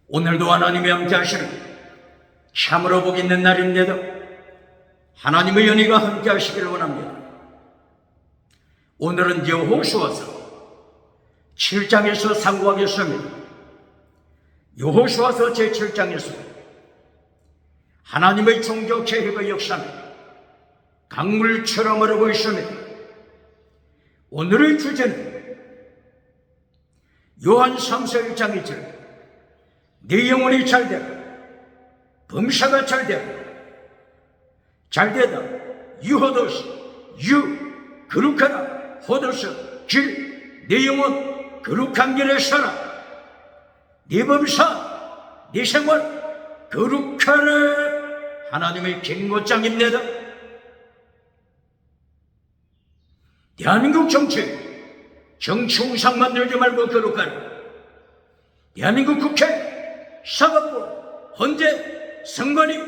오늘도 하나님이 함께 하시는 참으로 복 있는 날인데도 하나님의 연희가 함께 하시기를 원합니다. 오늘은 여호수아서 7장에서 상고하겠습니다. 여호수아서 제7장에서 하나님의 종교 개혁의 역사는 강물처럼 흐르고 있습니다. 오늘의 주제는 요한 3서 1장 1절 네 영혼이 잘되라 범사가 잘되라 잘되다 유호도시 유 거룩하라 호도스 길 네 영혼 거룩한 길에 살아 네 범사 네 생활 거룩하라 하나님의 경고장입니다. 대한민국 정치 우상 만들지 말고 거룩하라. 대한민국 국회 사법부 헌재 선관위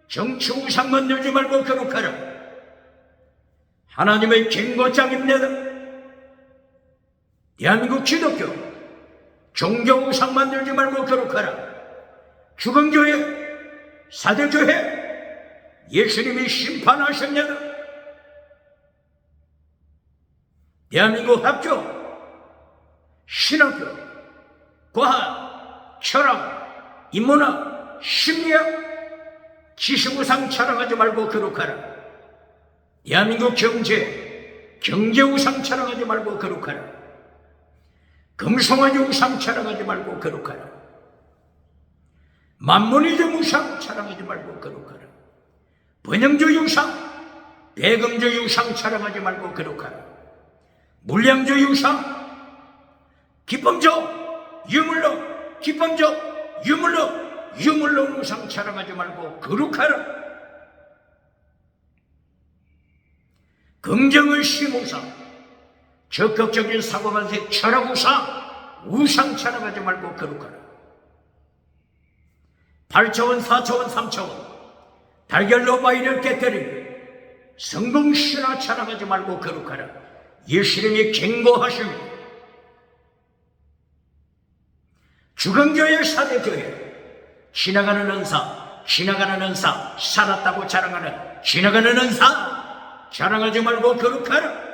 정치 우상 만들지 말고 거룩하라. 하나님의 경고장입니다. 대한민국 기독교 종교 우상 만들지 말고 거룩하라. 주건교회 사대교회 예수님이 심판하셨냐다. 대한민국 학교 신학교 과학 철학 인문학 심리학 지식우상 자랑하지 말고 거룩하라. 대한민국 경제우상 자랑하지 말고 거룩하라. 금송아지 우상 자랑하지 말고 거룩하라. 만문이점 우상 자랑하지 말고 거룩하라. 번영주의 우상 배금주의 우상 자랑하지 말고 거룩하라. 물량주의 우상 기쁨적 유물로 기쁨적 유물로 우상 자랑하지 말고 거룩하라. 긍정의 심우상 적극적인 사고방식 철학 우상 자랑하지 말고 거룩하라. 8차원 4차원 3차원 달걀로 바위를 깨뜨리고 성공신화 자랑하지 말고 거룩하라. 예수님이 경고하십니다. 주건교회 사대교회 지나가는 은사 살았다고 자랑하는 지나가는 은사 자랑하지 말고 거룩하라.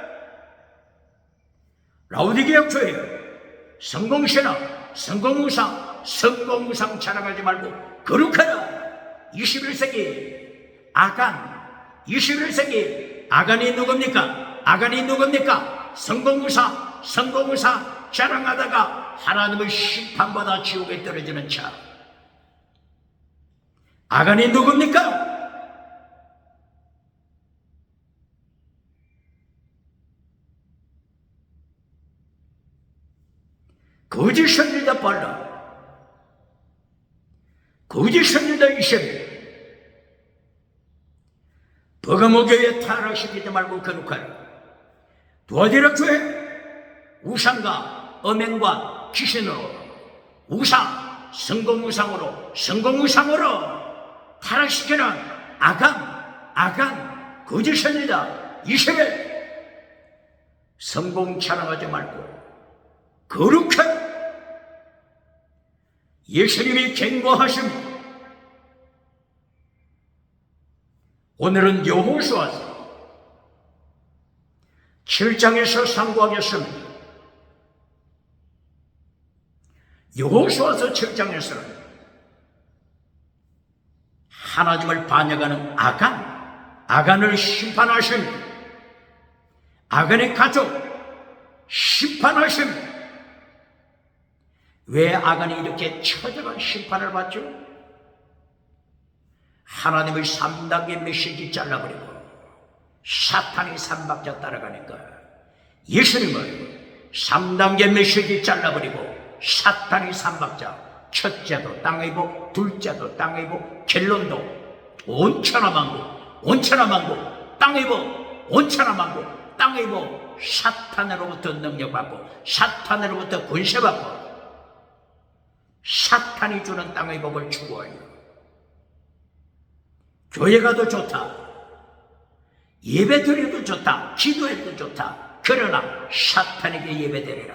라우디게아 교회 성공신화 성공우상 자랑하지 말고 거룩하라. 21세기 아간이 누굽니까? 성공우사 자랑하다가 하나님의 심판받아 지옥에 떨어지는 자. 아간이 누굽니까? 거짓 선지자 발람, 거짓 선지자 이세벨, 버가모교회 타락시키지 말고 거룩하라. 두아디라 교회 우상과 음행과 귀신으로 우상 성공우상으로 타락시키는 아간 거짓 선지자 이세벨 성공 자랑하지 말고 거룩하라. 예수님이 경고하십니다. 오늘은 여호수아서 7장에서 상고하겠습니다. 여호수아서 7장에서는 하나님을 반역하는 아간을 심판하십니다. 아간의 가족 심판하십니다. 왜 아간이 이렇게 처절한 심판을 받죠? 하나님의 3단계 메시지 잘라버리고 사탄이 3박자 따라가니까 예수님을 3단계 메시지 잘라버리고 사탄이 3박자 첫째도 땅의 복 둘째도 땅의 복 결론도 온천하만고 땅의 복 온천하만고 땅의 복 사탄으로부터 능력받고 사탄으로부터 권세받고 사탄이 주는 땅의 복을 추구하여 교회 가도 좋다, 예배 드려도 좋다, 기도해도 좋다. 그러나 사탄에게 예배드려라.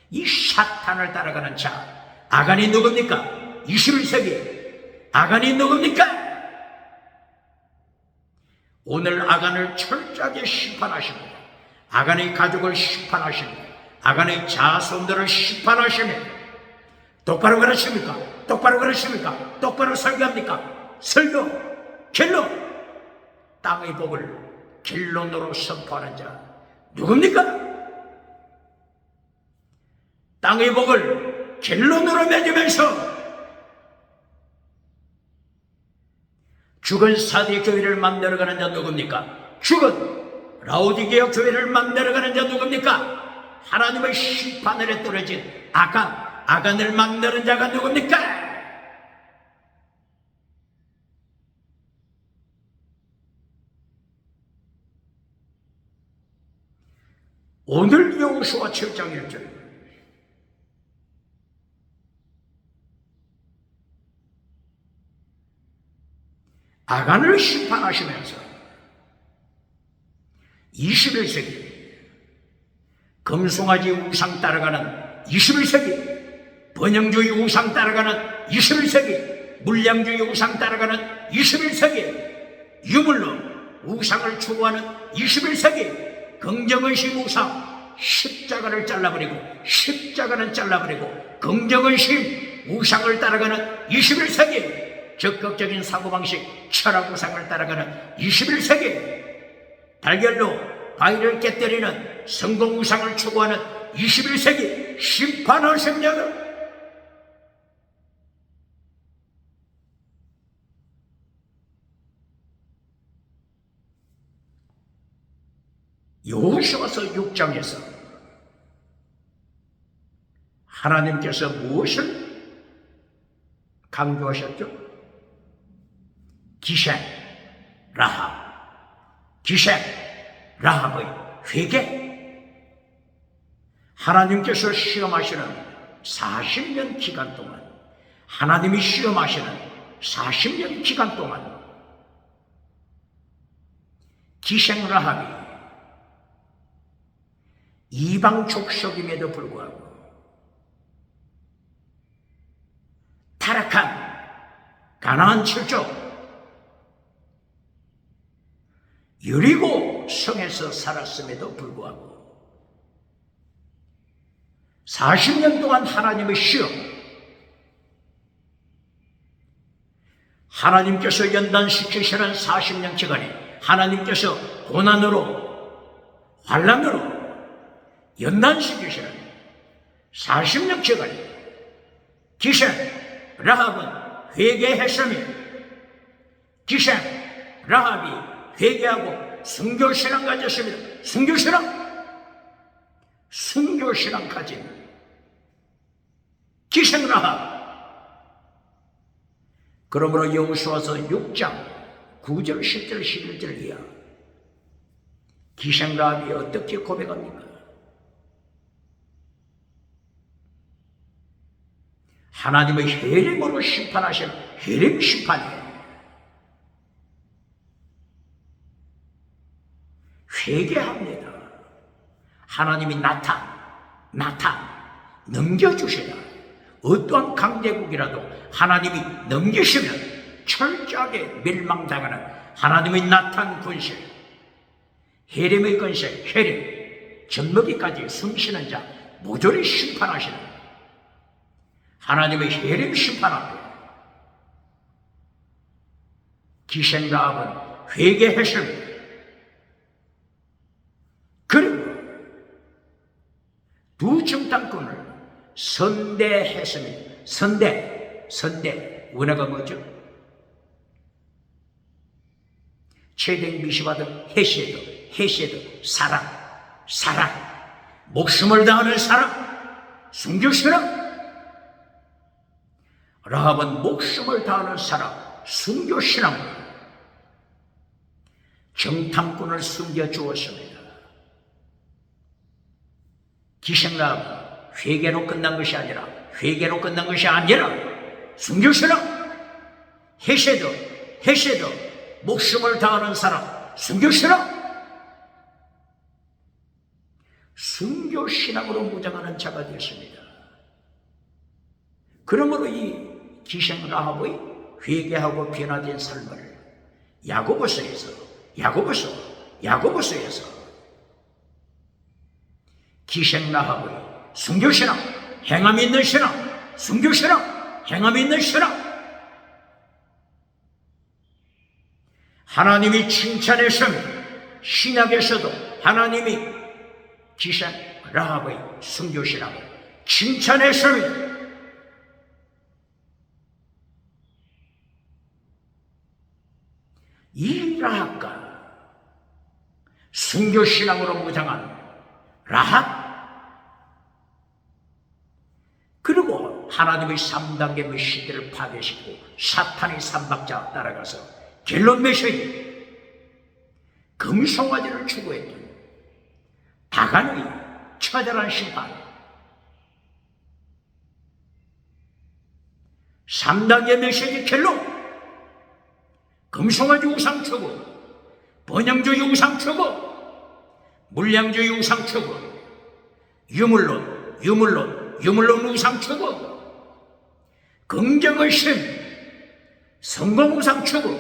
이 사탄을 따라가는 자, 아간이 누굽니까? 21세기 아간이 누굽니까? 오늘 아간을 철저하게 심판하십니다. 아간의 가족을 심판하십니다. 아간의 자손들을 심판하십니다. 똑바로 그러십니까? 똑바로 그러십니까? 똑바로 설교합니까? 설교, 결론. 땅의 복을 결론으로 선포하는 자 누굽니까? 땅의 복을 결론으로 맺으면서 죽은 사대 교회를 만들어가는 자 누굽니까? 죽은 라오디게아 교회를 만들어가는 자 누굽니까? 하나님의 심판 아래 떨어진 아간을 만드는 자가 누굽니까? 오늘 여호수아 7장 1절 아간을 심판하시면서 21세기 금송아지 우상 따라가는 21세기 번영주의 우상 따라가는 21세기 물량주의 우상 따라가는 21세기 유물로 우상을 추구하는 21세기 긍정의식 우상 십자가를 잘라버리고 십자가는 잘라버리고 긍정의식 우상을 따라가는 21세기 적극적인 사고방식 철학 우상을 따라가는 21세기 달걀로 바위를 깨뜨리는 성공 우상을 추구하는 21세기 심판하십니다. 여호수아서 6장에서 하나님께서 무엇을 강조하셨죠? 기생 라합의 회개. 하나님께서 시험하시는 40년 기간 동안 하나님이 시험하시는 40년 기간 동안 기생 라합이 이방 족속임에도 불구하고 타락한 가나안 칠족 여리고 성에서 살았음에도 불구하고 40년 동안 하나님의 시험, 하나님께서 연단시키시는 40년 기간에 하나님께서 고난으로 환난으로 연단시키시는 40년 기간에 기생 라합은 회개했으며 기생 라합이 회개하고 순교신앙 가졌습니다. 순교신앙 가진 기생 라합. 그러므로 여호수아서 6장 9절 10절 11절 이하 기생 라합이 어떻게 고백합니까? 하나님의 해림으로 심판하신 해림 심판이에요. 회개합니다. 하나님이 넘겨주시다. 어떠한 강대국이라도 하나님이 넘기시면 철저하게 멸망당하는 하나님의 나탄 군실, 해림의 권세, 해림, 젖먹이까지 숨쉬는 자 모조리 심판하시는 하나님의 해림 심판 앞에 기생 라합은 회개했습니다. 그리고 두 정탐꾼을 선대했습니다. 선대 원어가 뭐죠? 최대 미시받은 헤세드 사랑 목숨을 다하는 사랑 순교신앙. 라합은 목숨을 다하는 사랑 순교신앙으로 정탐꾼을 숨겨주었습니다. 기생 라합은 회개로 끝난 것이 아니라 순교신앙. 헤세드 목숨을 다하는 사람 순교신앙. 순교신앙으로 무장하는 자가 되었습니다. 그러므로 이 기생 라합의 회개하고 변화된 삶을 야고보서에서 기생 라합의 순교신앙, 행함이 있는 신앙, 순교신앙, 행함이 있는 신앙, 하나님이 칭찬했으면 신약에서도 하나님이 기생 라합의 순교신앙을 칭찬했습니다. 이 라합과 순교신앙으로 무장한 라합, 그리고 하나님의 3단계 메시지를 파괴시키고 사탄의 3박자 따라가서 결론 메시지 금송아지를 추구했던 다간의 처절한 심판, 3단계 메시지 결론 금송아지 우상 추구, 번영주의 우상 추구, 물량주의 우상 추구, 유물론 우상 추구, 긍정의심, 성공 우상 추구,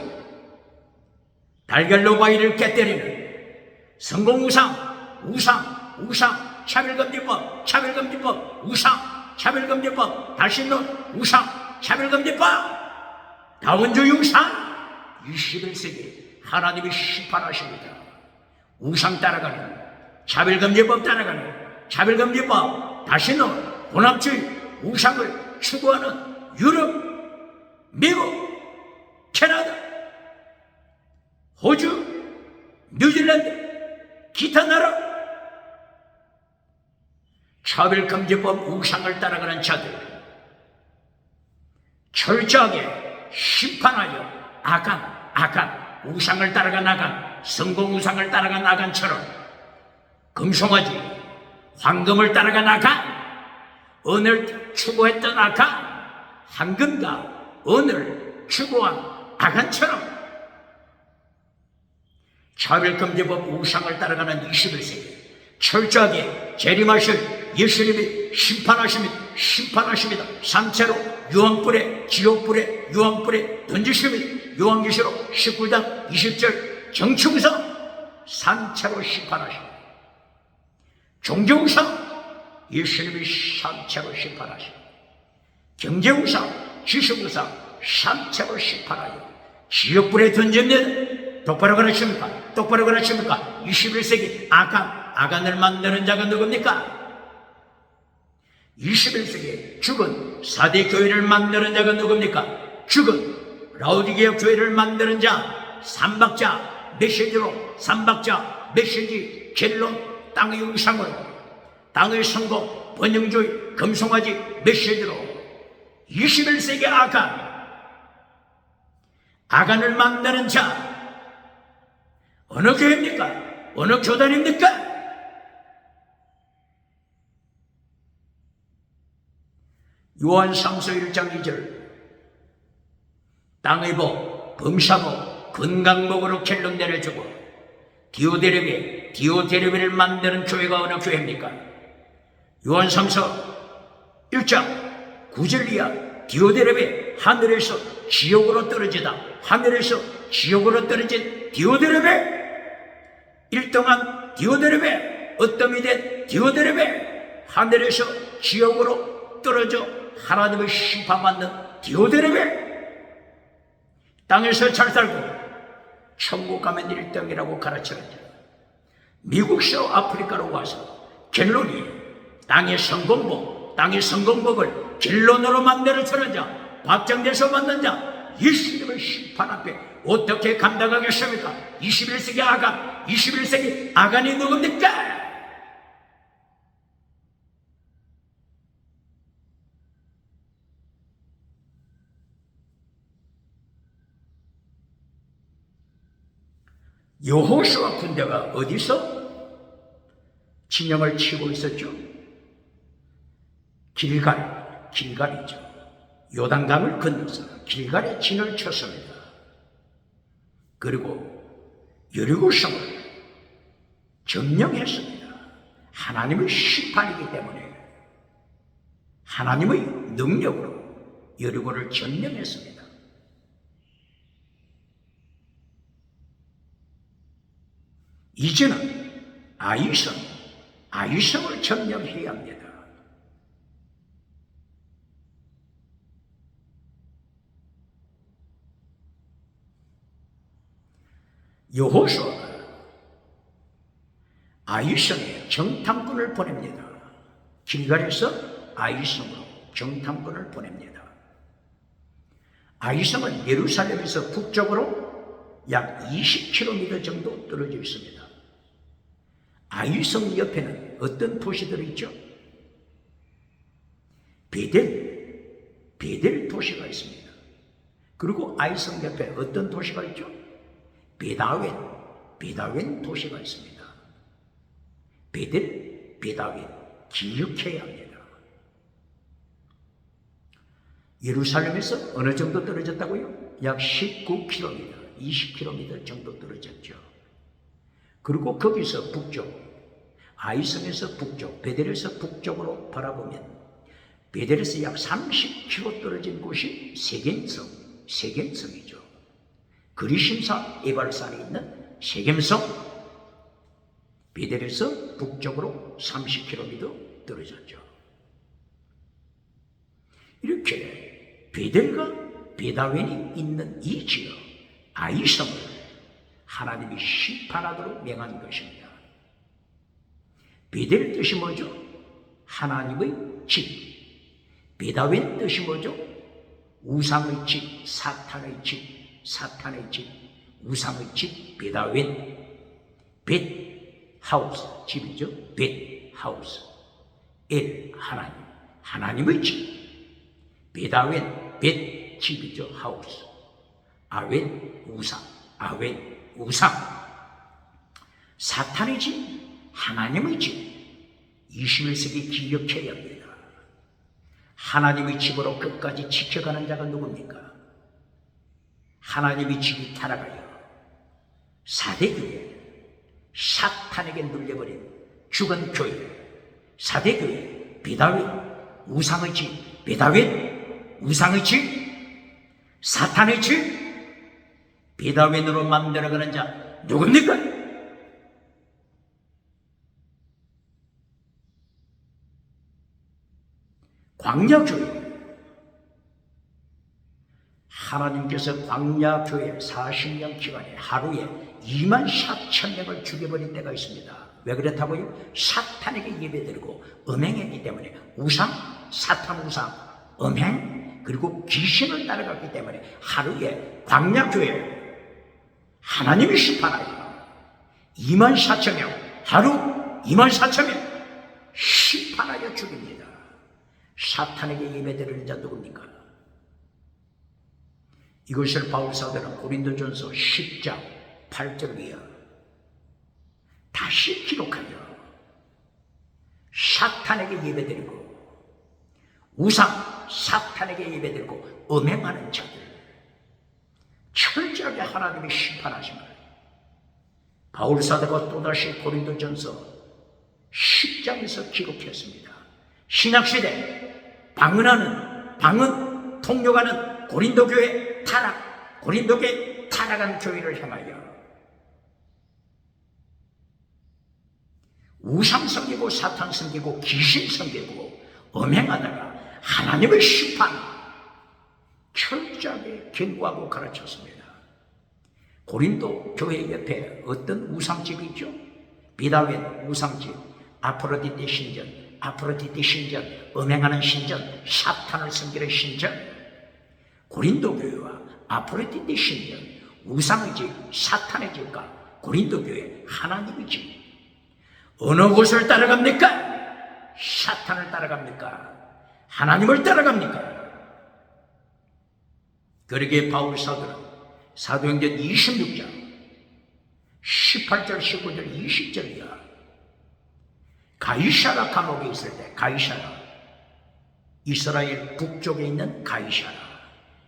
달걀로 바위를 깨때리는 성공 우상, 차별금지법, 차별금지법, 다시 있는 우상, 차별금지법, 다원주의 우상. 21세기 하나님이 심판하십니다. 우상 따라가는, 차별금지법 따라가는, 차별금지법, 다시는 혼합주의 우상을 추구하는 유럽, 미국, 캐나다, 호주, 뉴질랜드, 기타 나라, 차별금지법 우상을 따라가는 자들 철저하게 심판하여 아간, 우상을 따라가 나간, 성공 우상을 따라가 나간처럼 금송아지, 황금을 따라가 나간, 은을 추구했던 아간, 황금과 은을 추구한 아간처럼 차별금지법 우상을 따라가는 21세기 철저하게 재림하실 예수님이 심판하십니다. 산채로 유황불에, 지옥불에, 유황불에 던지십니다. 요한계시록 19장 20절 정치우상 산채로 심판하십니다. 종교우상 예수님이 산채로 심판하십니다. 경제우상, 지식우상 산채로 심판하여 지옥불에 던집니다. 똑바로 그러십니까? 21세기 아간을 만드는 자가 누굽니까? 21세기 죽은 4대 교회를 만드는 자가 누굽니까? 죽은 라오디게아 교회를 만드는 자, 3박자 메시지로, 3박자 메시지 결론, 땅의 우상으로, 땅의 성공, 번영주의, 금송아지 메시지로 21세기 아간을 만드는 자, 어느 교회입니까? 어느 교단입니까? 요한상서 1장 2절 땅의 복, 범사복, 건강복으로 결론 내려주고 디오데르베를 만드는 교회가 어느 교회입니까? 요한상서 1장 9절 이하 디오데르베 하늘에서 지옥으로 떨어진 디오데르베 1등한 디오데르베 어떠미 된 디오데르베 하늘에서 지옥으로 떨어져 하나님의 심판받는 디오데르베 땅에서 잘 살고 천국 가면 1등이라고 가르쳤죠. 미국서 아프리카로 와서 결론이 땅의 성공복을 결론으로 만들어주는 자, 박정돼서 만든 자, 예수님의 심판 앞에 어떻게 감당하겠습니까? 21세기 아간이 누굽니까? 여호수아 군대가 어디서 진영을 치고 있었죠? 길갈이죠. 요단강을 건너서 길갈에 진을 쳤습니다. 그리고 여리고성을 점령했습니다. 하나님의 심판이기 때문에 하나님의 능력으로 여리고를 점령했습니다. 이제는 아이성을 점령해야 합니다. 여호수아가 아이성에 정탐꾼을 보냅니다. 길갈에서 아이성으로 정탐꾼을 보냅니다. 아이성은 예루살렘에서 북쪽으로 약 20km 정도 떨어져 있습니다. 아이성 옆에는 어떤 도시들이 있죠? 베델 도시가 있습니다. 그리고 아이성 옆에 어떤 도시가 있죠? 베다웬 도시가 있습니다. 베다웬 기억해야 합니다. 예루살렘에서 어느 정도 떨어졌다고요? 약 19km, 20km 정도 떨어졌죠. 그리고 거기서 북쪽, 아이성에서 북쪽, 베델에서 북쪽으로 바라보면 베델에서 약 30km 떨어진 곳이 세겜성이죠. 그리심산 에발산에 있는 세겜성, 베델에서 북쪽으로 30km 떨어졌죠. 이렇게 베델과 베다웬이 있는 이 지역 아이성을 하나님이 심판하도록 명한 것입니다. 베델 뜻이 뭐죠? 하나님의 집. 베다웬 뜻이 뭐죠? 우상의 집, 사탄의 집, 우상의 집, 베다웬. 벳하우스, 집이죠. 벳하우스. 하나님의 집. 베다웬, 벳, 집이죠. 하우스. 아웬, 우상. 사탄의 집, 하나님의 집. 21세기 기억해야 합니다. 하나님의 집으로 끝까지 지켜가는 자가 누굽니까? 하나님의 집이 타락하여 사대교회, 사탄에게 눌려버린 죽은 교회, 사대교회, 베다웬, 우상의 집, 베다웬, 우상의 집, 사탄의 집, 베다웬으로 만들어가는 자 누굽니까? 광야교회. 하나님께서 광야교회 40년 기간에 하루에 24,000명을 죽여버린 때가 있습니다. 왜 그렇다고요? 사탄에게 예배드리고 음행했기 때문에 사탄 우상, 음행, 그리고 귀신을 따라갔기 때문에 하루에 광야교회 하나님이 심판하여 24,000명, 하루 24,000명 심판하여 죽입니다. 사탄에게 예배드리는 자 누굽니까? 이것을 바울사도는 고린도전서 10장 8절 이하 다시 기록하여 사탄에게 예배드리고 사탄에게 예배드리고 음행하는 자들 철저하게 하나님이 심판하신 거예요. 바울사도가 또다시 고린도전서 10장에서 기록했습니다. 신약시대 방언 통역하는 고린도교회 고린도교회 타락한 교회를 향하여 우상 섬기고 사탄 섬기고 귀신 섬기고 음행하다가 하나님의 심판 철저하게 경고하고 가르쳤습니다. 고린도 교회 옆에 어떤 우상집이 있죠? 베다웬 우상집, 아프로디테 신전, 음행하는 신전, 사탄을 섬기는 신전. 고린도 교회와 아프로디테 신전, 우상의 집, 사탄의 집과 고린도 교회 하나님의 집. 어느 곳을 따라갑니까? 사탄을 따라갑니까? 하나님을 따라갑니까? 그러기에 바울 사도는 사도행전 26장 18절, 19절, 20절 이하 가이사라 감옥에 있을 때, 이스라엘 북쪽에 있는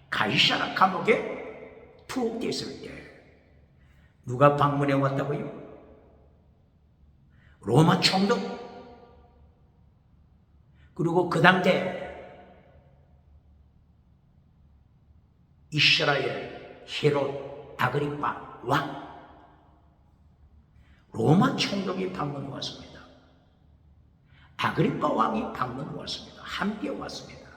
가이사라 감옥에 투옥되어 있을 때 누가 방문해 왔다고요? 로마 총독 그리고 그 당대 이스라엘 헤롯 아그리파 왕, 로마 총독이 방문 왔습니다. 아그리파 왕이 방문 왔습니다. 함께 왔습니다.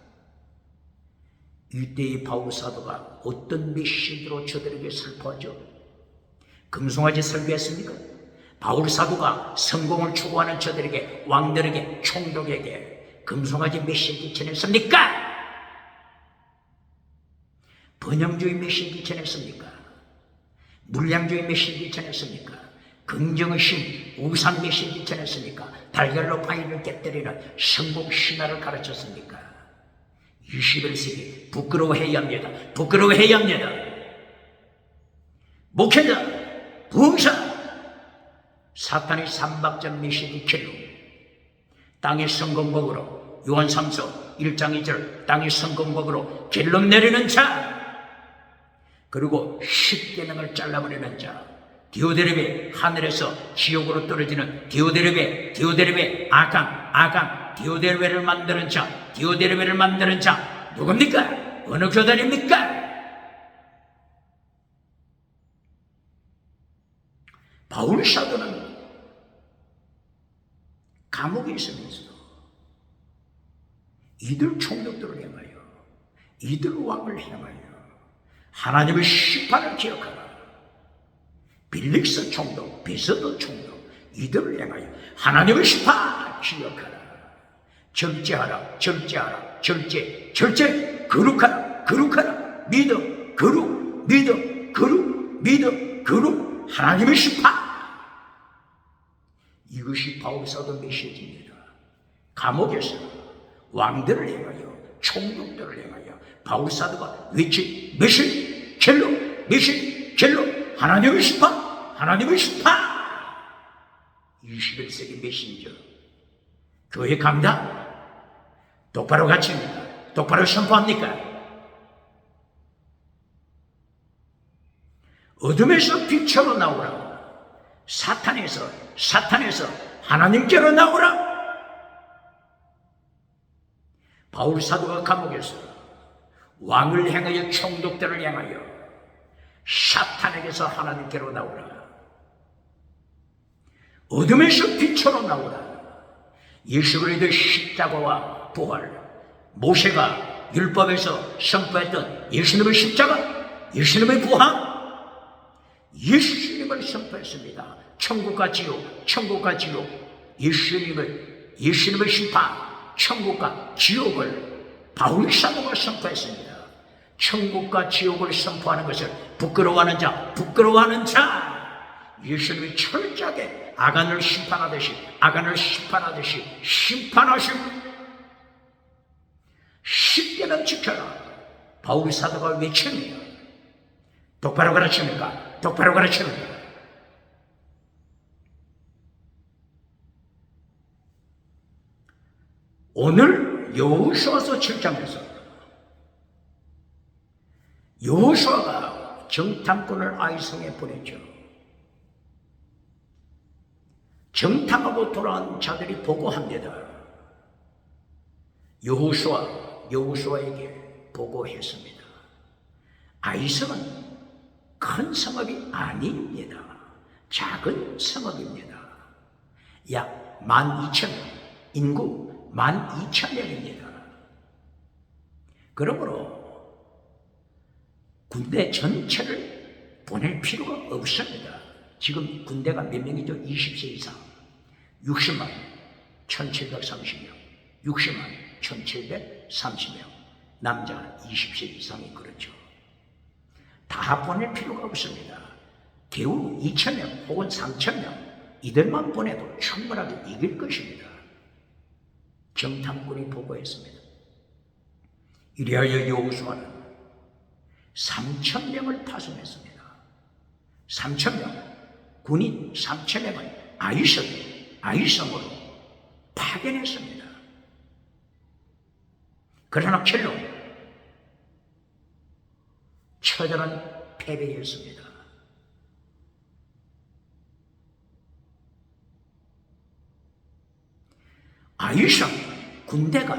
이때의 바울 사도가 어떤 메시지로 저들에게 설포하죠? 금송아지 설교했습니까? 바울 사도가 성공을 추구하는 저들에게, 왕들에게, 총독에게 금송아지 메시지 전했습니까? 번영주의 메시지 전했습니까? 물량주의 메시지 전했습니까? 긍정의심, 우상 메시지 전했습니까? 달걀로 바위를 깨뜨리는 성공 신화를 가르쳤습니까? 21세기 부끄러워해야 합니다. 부끄러워해야 합니다. 목회자, 부흥사, 사탄의 삼박전 메시지 킬로, 땅의 성공복으로, 요한 3서 1장 2절 땅의 성공복으로 결론 내리는 자, 그리고 십계명을 잘라버리는 자, 디오데르베, 하늘에서 지옥으로 떨어지는 디오데르베, 아강, 디오데르베를 만드는 자, 디오데르베를 만드는 자 누굽니까? 어느 교단입니까? 바울 사도는 감옥에 있으면서도 이들 총독들을 향하여, 이들 왕을 향하여 하나님의 심판을 기억하라. 빌릭스 총독, 비서도 총독, 이들을 향하여 하나님의 심판 기억하라. 절제하라, 절제, 거룩하라, 믿어, 거룩, 하나님의 심판. 이것이 바울 사도 메시지입니다. 감옥에서 왕들을 향하여, 총독들을 향하여 바울 사도가 외친 메시지, 켈로, 하나님의 심판. 21세기 메신저, 교회 강단 똑바로 가르칩니까? 똑바로 선포합니까? 어둠에서 빛으로 나오라. 사탄에서 하나님께로 나오라. 바울 사도가 감옥에서 왕을 향하여, 총독들을 향하여 사탄에게서 하나님께로 나오라. 어둠에서 빛으로 나오라. 예수 그리스도의 십자가와 부활, 모세가 율법에서 선포했던 예수님의 십자가, 예수님의 부활, 예수님을 선포했습니다. 천국과 지옥, 예수님의 심판, 천국과 지옥을 바울 사도가 선포했습니다. 천국과 지옥을 선포하는 것을 부끄러워하는 자, 예수님이 철저하게 아간을 심판하듯이 심판하시고 십계명 지켜라. 바울 사도가 외칩니다. 똑바로 가르칩니까? 오늘 여호수아서 7장에서 여호수아가 정탐꾼을 아이성에 보냈죠. 정탐하고 돌아온 자들이 보고합니다. 여호수아에게 보고했습니다. 아이성은 큰 성읍이 아닙니다. 작은 성읍입니다. 약 12,000명, 인구 12,000명입니다. 그러므로 군대 전체를 보낼 필요가 없습니다. 지금 군대가 몇 명이죠? 20세 이상 60만 1730명, 60만 1730명, 남자 20세 이상이 그렇죠. 다 보낼 필요가 없습니다. 겨우 2,000명 혹은 3,000명, 이들만 보내도 충분하게 이길 것입니다. 정탐꾼이 보고했습니다. 이리하여 여호수아는 3,000명을 파송했습니다. 3,000명, 군인 3,000명을 아이성으로 파견했습니다. 그러나 결론 처절한 패배였습니다. 아이성 군대가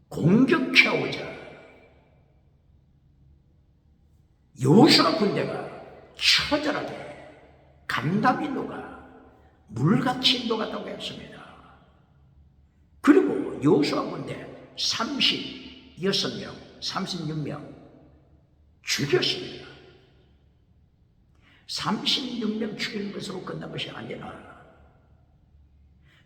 공격해오자 여호수아 군대가 처절하게 간담이 녹아 물같이 녹았다고 했습니다. 그리고 여호수아 군대 36명, 36명 죽였습니다. 36명 죽이는 것으로 끝난 것이 아니라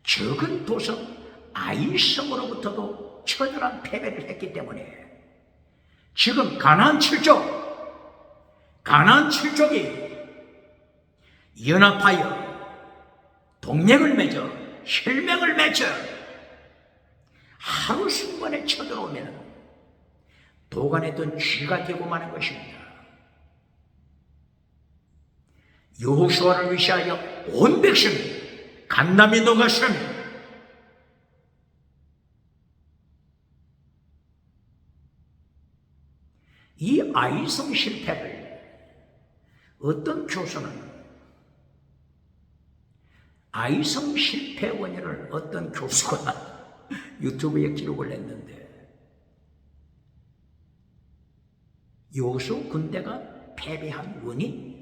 적은 도성 아이성으로부터도 처절한 패배를 했기 때문에 지금 가나안 7족이 연합하여 동맹을 맺어 혈맹을 맺어 하루 순간에 쳐들어오면 도간했던 쥐가 되고 마는 것입니다. 여호수아를 위시하여 온 백성이 간담이 녹았습니다. 이 아이성 실패를 어떤 교수는 아이성 실패 원인을 어떤 교수가 유튜브에 기록을 했는데 여호수 군대가 패배한 원인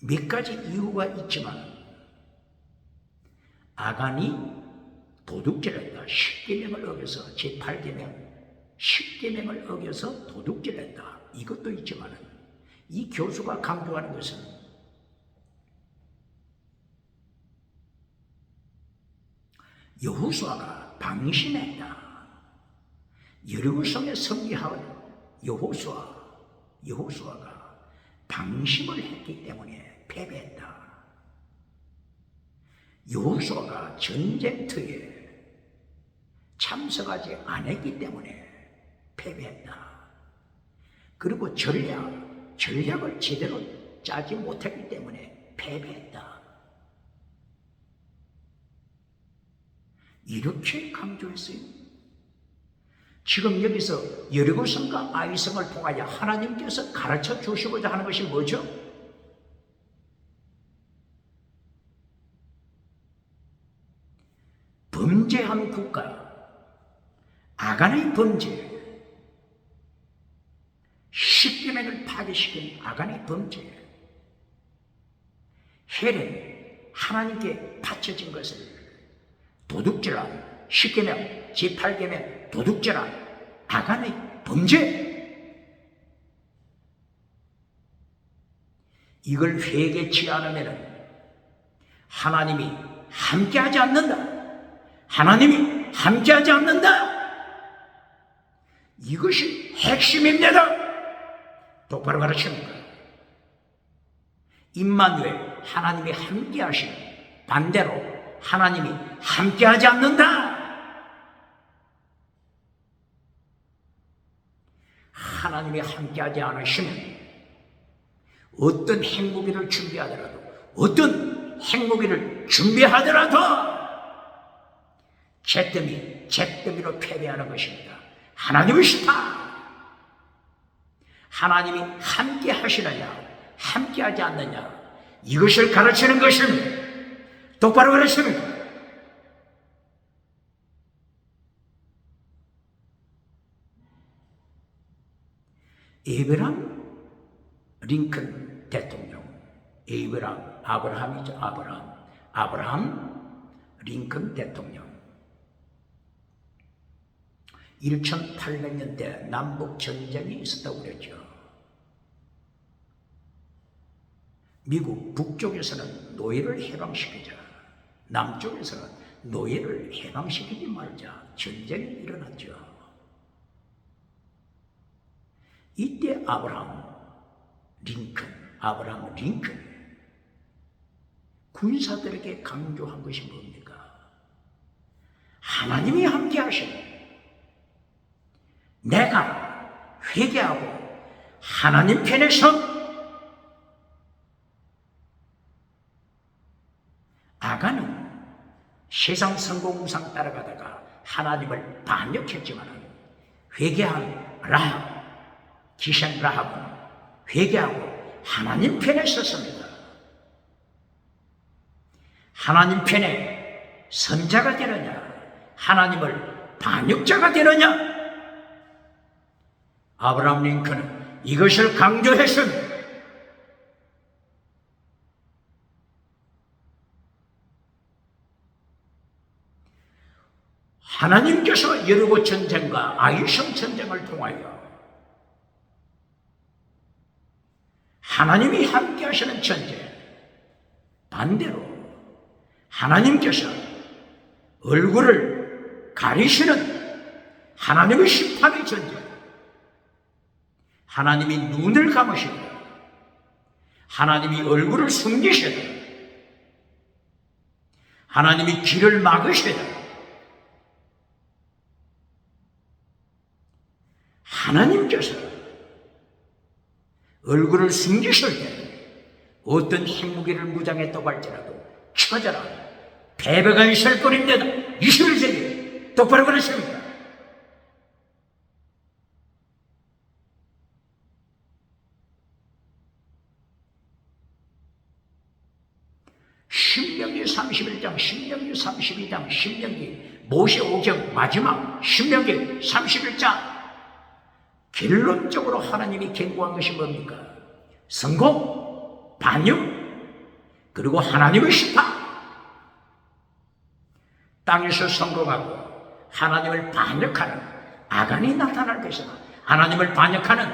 몇 가지 이유가 있지만 아간이 도둑질했다. 10계명을 어겨서 제8계명 10계명을 어겨서 도둑질했다. 이것도 있지만 이 교수가 강조하는 것은 여호수아가 방심했다. 여리고성에 승리한 여호수아가 방심을 했기 때문에 패배했다. 여호수아가 전쟁터에 참석하지 않았기 때문에 패배했다. 그리고 전략을 제대로 짜지 못했기 때문에 패배했다. 이렇게 강조했어요. 지금 여기서 여리고성과 아이성을 통하여 하나님께서 가르쳐 주시고자 하는 것이 뭐죠? 범죄한 국가, 아간의 범죄, 10계명을 파괴시킨 아간의 범죄, 헬은 하나님께 바쳐진 것을 도둑질한 10계명, 제8계명 도둑질한 아간의 범죄, 이걸 회개치 않으면 하나님이 함께하지 않는다. 하나님이 함께하지 않는다. 이것이 핵심입니다. 똑바로 가르칩니다. 임마누엘, 하나님이 함께하시는, 반대로 하나님이 함께하지 않는다. 하나님이 함께하지 않으시면 어떤 행복이를 준비하더라도 잿더미로 패배하는 것입니다. 하나님의 시파, 하나님이 함께 하시느냐 함께 하지 않느냐, 이것을 가르치는 것입니다. 똑바로 가르칩니다. 링컨 대통령, 아브라함 링컨 대통령 1800년대 남북 전쟁이 있었다고 그랬죠. 미국 북쪽에서는 노예를 해방시키자, 남쪽에서는 노예를 해방시키지 말자 전쟁이 일어났죠. 이때 아브라함 링컨 군사들에게 강조한 것이 뭡니까? 하나님이 함께 하시고 내가 회개하고 하나님 편에 서 아간은 세상 성공우상 따라가다가 하나님을 반역했지만 회개한 기생 라합은 회개하고 하나님 편에 섰습니다. 하나님 편에 선자가 되느냐, 하나님을 반역자가 되느냐? 아브라함 링컨은 이것을 강조했습니다. 하나님께서 여리고 전쟁과 아이성 전쟁을 통하여 하나님이 함께 하시는 전쟁, 반대로 하나님께서 얼굴을 가리시는 하나님의 심판의 전쟁, 하나님이 눈을 감으시고 하나님이 얼굴을 숨기시고 하나님이 길을 막으시고 하나님께서 얼굴을 숨기실 때 어떤 핵무기를 무장했다고 할지라도 처절한 패배가 있을 뿐입니다. 21세기 똑바로 그러십니다. 신명기 31장, 신명기 32장, 신명기 모세 오경 마지막 신명기 31장 결론적으로 하나님이 경고한 것이 뭡니까? 성공, 반역, 그리고 하나님의 심판. 땅에서 성공하고 하나님을 반역하는 아간이 나타날 것이다. 하나님을 반역하는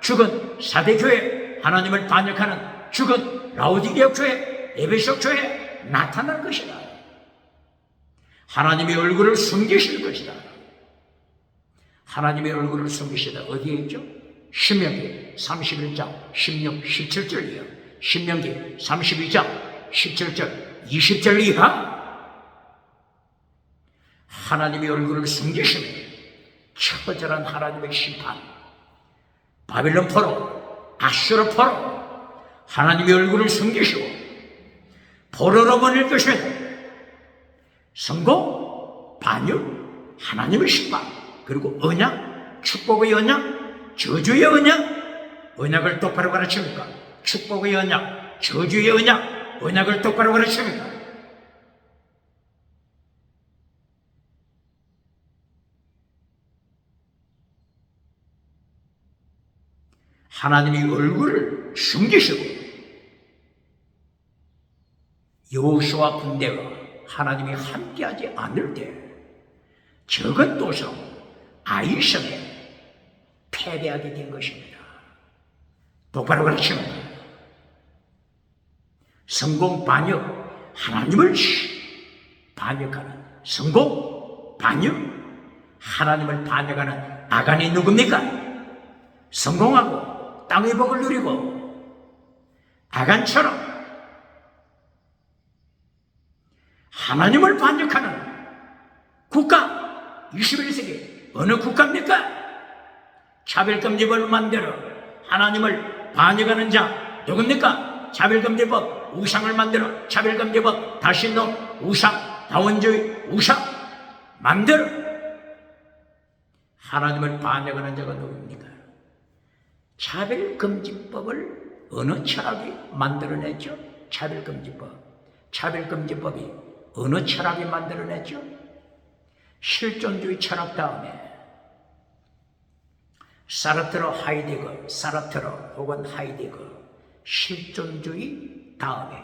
죽은 사대교회, 하나님을 반역하는 죽은 라오디게아 교회, 에베소 교회 나타날 것이다. 하나님의 얼굴을 숨기실 것이다. 하나님의 얼굴을 숨기시다. 어디에 있죠? 신명기 31장 16, 17절이요. 신명기 32장 17절, 20절 이하. 하나님의 얼굴을 숨기시면 처절한 하나님의 심판, 바빌론 포로, 아수르 포로, 하나님의 얼굴을 숨기시고 포로로 보낼 것이다. 성공, 반역, 하나님의 심판, 그리고 언약, 축복의 언약, 저주의 언약. 언약을 똑바로 가르칩니까? 축복의 언약, 저주의 언약, 언약을 똑바로 가르칩니까? 하나님이 얼굴을 숨기시고 여호수아 군대와 하나님이 함께하지 않을 때 적은 도성 아이성에 패배하게 된 것입니다. 똑바로 가르칩니다. 성공, 반역, 하나님을 반역하는 성공, 반역, 하나님을 반역하는 아간이 누굽니까? 성공하고 땅의 복을 누리고 아간처럼 하나님을 반역하는 국가, 21세기 어느 국가입니까? 차별금지법을 만들어 하나님을 반역하는 자 누굽니까? 차별금지법, 우상을 만들어 차별금지법, 다시 너 우상, 다원주의 우상 만들어 하나님을 반역하는 자가 누굽니까? 차별금지법을 어느 철학이 만들어냈죠? 차별금지법. 차별금지법이 어느 철학이 만들어냈죠? 실존주의 철학 다음에 사르트르, 하이데거, 사르트르 혹은 하이데거, 실존주의 다음에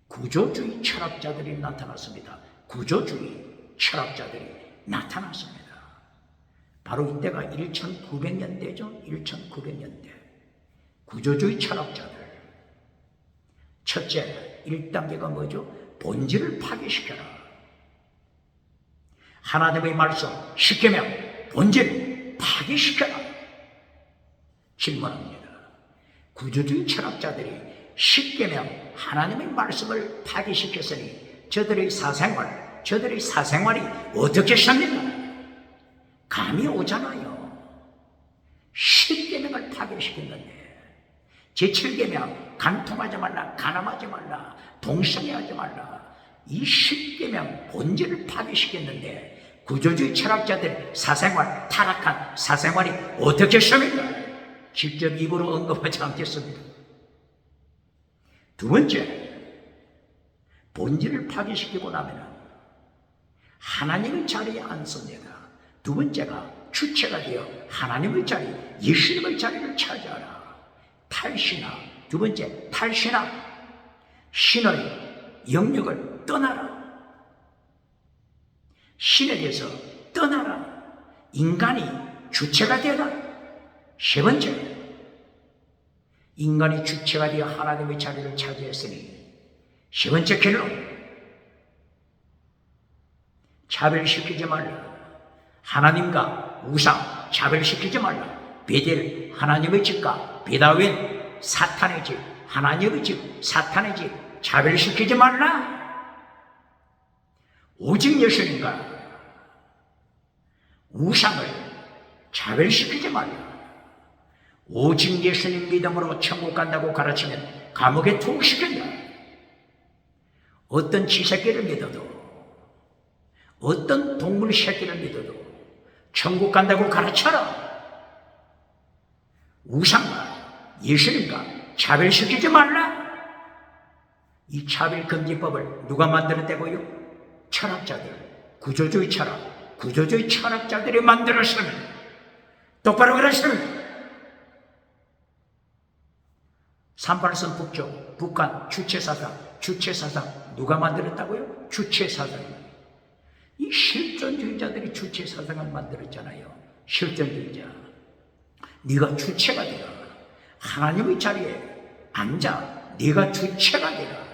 구조주의 철학자들이 나타났습니다. 구조주의 철학자들이 나타났습니다. 바로 이때가 1900년대죠. 1900년대. 구조주의 철학자들. 첫째, 1단계가 뭐죠? 본질을 파괴시켜라. 하나님의 말씀, 십계명, 본질 파괴시켜라. 질문합니다. 구조주의 철학자들이 십계명, 하나님의 말씀을 파괴시켰으니 저들의 사생활이 어떻게 삽니까? 감이 오잖아요. 십계명을 파괴시켰는데 제7계명 간통하지 말라, 간암하지 말라, 동성애하지 말라, 이 십계명 본질을 파괴시켰는데 구조주의 철학자들 사생활, 타락한 사생활이 어떻게 삽니까? 직접 입으로 언급하지 않겠습니다. 두 번째, 본질을 파괴시키고 나면 하나님의 자리에 앉습니다. 두 번째가 주체가 되어 하나님의 자리, 예수님의 자리를 차지하라. 탈신하. 두 번째, 탈신하. 신의 영역을 떠나라. 신에게서 떠나라. 인간이 주체가 되라. 세 번째, 인간이 주체가 되어 하나님의 자리를 차지했으니 세 번째 결론, 차별시키지 말라. 하나님과 우상 차별시키지 말라. 베델 하나님의 집과 베다웬 사탄의 집, 하나님의 집, 사탄의 집 차별시키지 말라. 오직 예수님과 우상을 차별시키지 말라. 오직 예수님 믿음으로 천국 간다고 가르치면 감옥에 투옥시킨다. 어떤 쥐새끼를 믿어도, 어떤 동물 새끼를 믿어도 천국 간다고 가르쳐라. 우상과 예수님과 차별시키지 말라. 이 차별금지법을 누가 만들었다고요? 철학자들, 구조주의 철학, 구조주의 철학자들이 만들었으면, 똑바로 그랬으면 38선 북쪽, 북한 주체사상, 주체사상 누가 만들었다고요? 주체사상. 이 실존주의자들이 주체사상을 만들었잖아요. 실존주의자. 네가 주체가 되라. 하나님의 자리에 앉아. 네가 주체가 되라.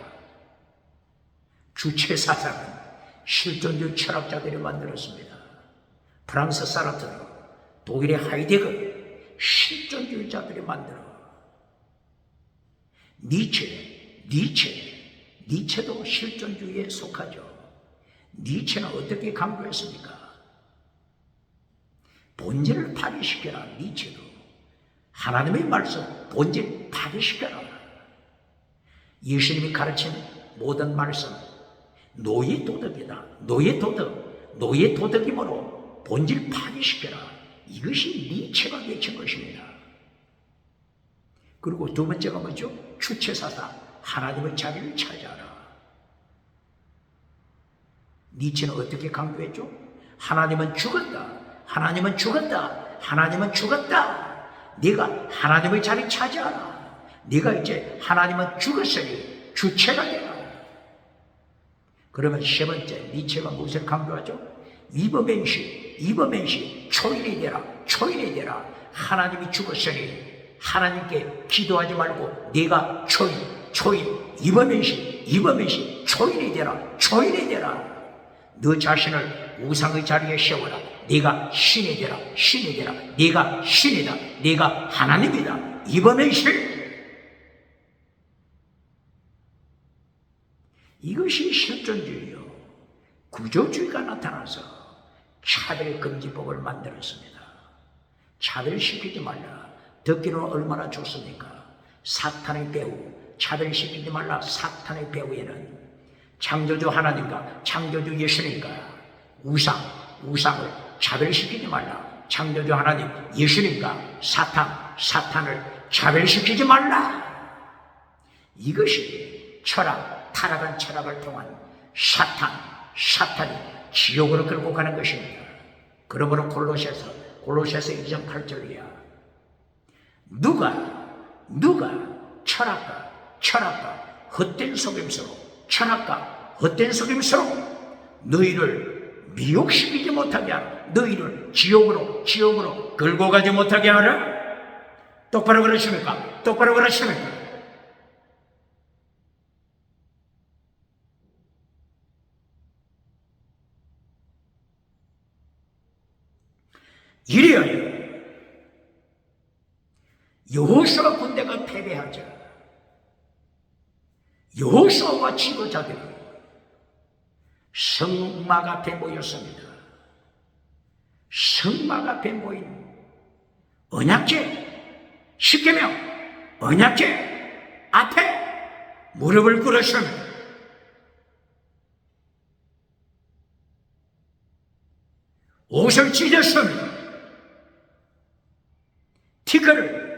주체사상은 실존주의 철학자들이 만들었습니다. 프랑스 사르트르, 독일의 하이데거, 실존주의자들이 만들어. 니체도 실존주의에 속하죠. 니체는 어떻게 강조했습니까? 본질을 파괴시켜라. 니체도 하나님의 말씀 본질 파괴시켜라. 예수님이 가르친 모든 말씀 노예 도덕이다. 노예 도덕이므로 본질 파괴시켜라. 이것이 니체가 외친 것입니다. 그리고 두 번째가 뭐죠? 주체사상, 하나님의 자리를 차지하라. 니체는 어떻게 강조했죠? 하나님은 죽었다. 하나님은 죽었다. 하나님은 죽었다. 네가 하나님의 자리 차지하라. 네가 이제 하나님은 죽었으니 주체가 되라. 그러면 세 번째, 니체가 무엇을 강조하죠? 이버맨시, 초인이 되라. 초인이 되라. 하나님이 죽었으니 하나님께 기도하지 말고 네가 초인, 이버맨시, 초인이 되라. 초인이 되라. 너 자신을 우상의 자리에 세워라. 네가 신이 되라. 신이 되라. 네가 신이다. 네가 하나님이다. 이버맨시. 이것이 실존주의요. 구조주의가 나타나서 차별금지법을 만들었습니다. 차별시키지 말라. 듣기로는 얼마나 좋습니까? 사탄의 배후, 차별시키지 말라. 사탄의 배후에는 창조주 하나님과 창조주 예수님과 우상을 차별시키지 말라. 창조주 하나님, 예수님과 사탄을 차별시키지 말라. 이것이 타락한 철학을 통한 사탄이 지옥으로 끌고 가는 것입니다. 그러므로 골로새서 2장 8절이야. 누가 철학과 헛된 속임수로 너희를 미혹시키지 못하게 하라. 너희를 지옥으로 끌고 가지 못하게 하라. 똑바로 그러십니까? 똑바로 그러십니까? 이리하여 여호수아 군대가 패배하자 여호수아와 지도자들이 성막 앞에 모였습니다. 성막 앞에 모인 언약궤 10계명 언약궤 앞에 무릎을 꿇었습니다. 옷을 찢었습니다. 티끌을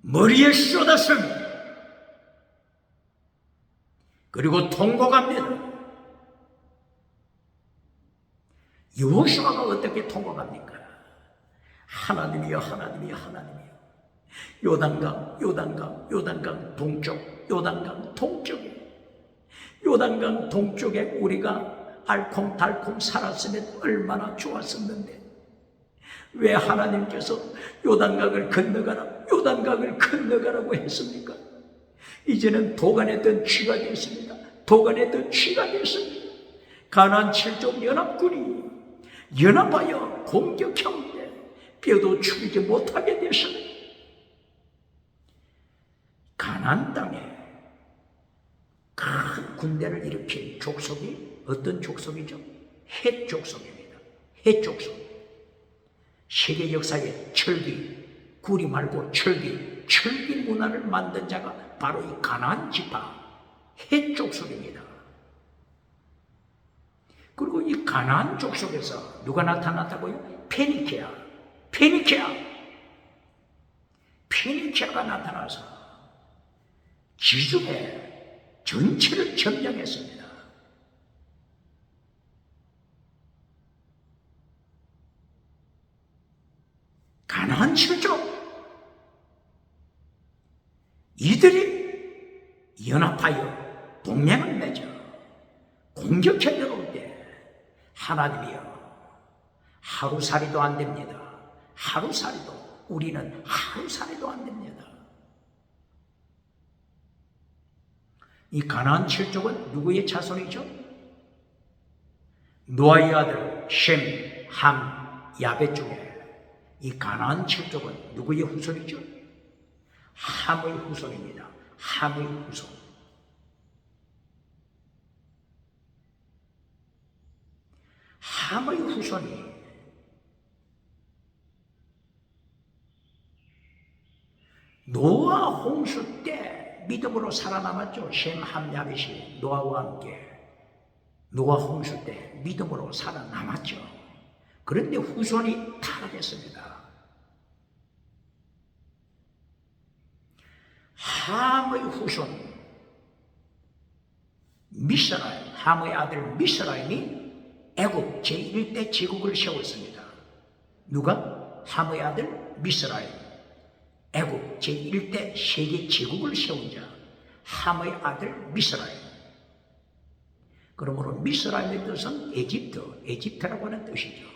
머리에 쏟았습니다. 그리고 통곡합니다. 여호수아가 어떻게 통곡합니까? 하나님이여, 하나님이여, 하나님이여. 요단강 동쪽, 요단강 동쪽에, 요단강 동쪽에 우리가 알콩달콩 살았으면 얼마나 좋았었는데 왜 하나님께서 요단강을 건너가라고 했습니까? 이제는 도간했던 쥐가 됐습니다. 도간했던 쥐가 됐습니다. 가나안 7족 연합군이 연합하여 공격하는데 뼈도 죽이지 못하게 됐습니다. 가나안 땅에 큰 군대를 일으킨 족속이 어떤 족속이죠? 헷 족속입니다. 헷 족속. 세계 역사에 구리 말고 철기 문화를 만든 자가 바로 이 가나안 지파 헷 족속입니다. 그리고 이 가나안 족속에서 누가 나타났다고요? 페니키아가 나타나서 지중해 전체를 점령했습니다. 가나안 7족 이들이 연합하여 동맹을 맺어 공격해 들어올 때 하나님이여, 하루살이도 안 됩니다. 우리는 하루살이도 안 됩니다. 이 가나안 7족은 누구의 자손이죠? 노아의 아들 셈, 함, 야벳 중에 이 가나안 7족은 누구의 후손이죠? 함의 후손입니다. 함의 후손. 함의 후손이 노아 홍수 때 믿음으로 살아남았죠. 셈, 함, 야벳이 노아와 함께 노아 홍수 때 믿음으로 살아남았죠. 그런데 후손이 타락했습니다. 함의 후손 미스라임, 함의 아들 미스라임이 애굽 제1대 제국을 세웠습니다. 누가? 함의 아들 미스라임, 애굽 제1대 세계 제국을 세운 자 함의 아들 미스라임. 그러므로 미스라임의 뜻은 에집트라고 하는 뜻이죠.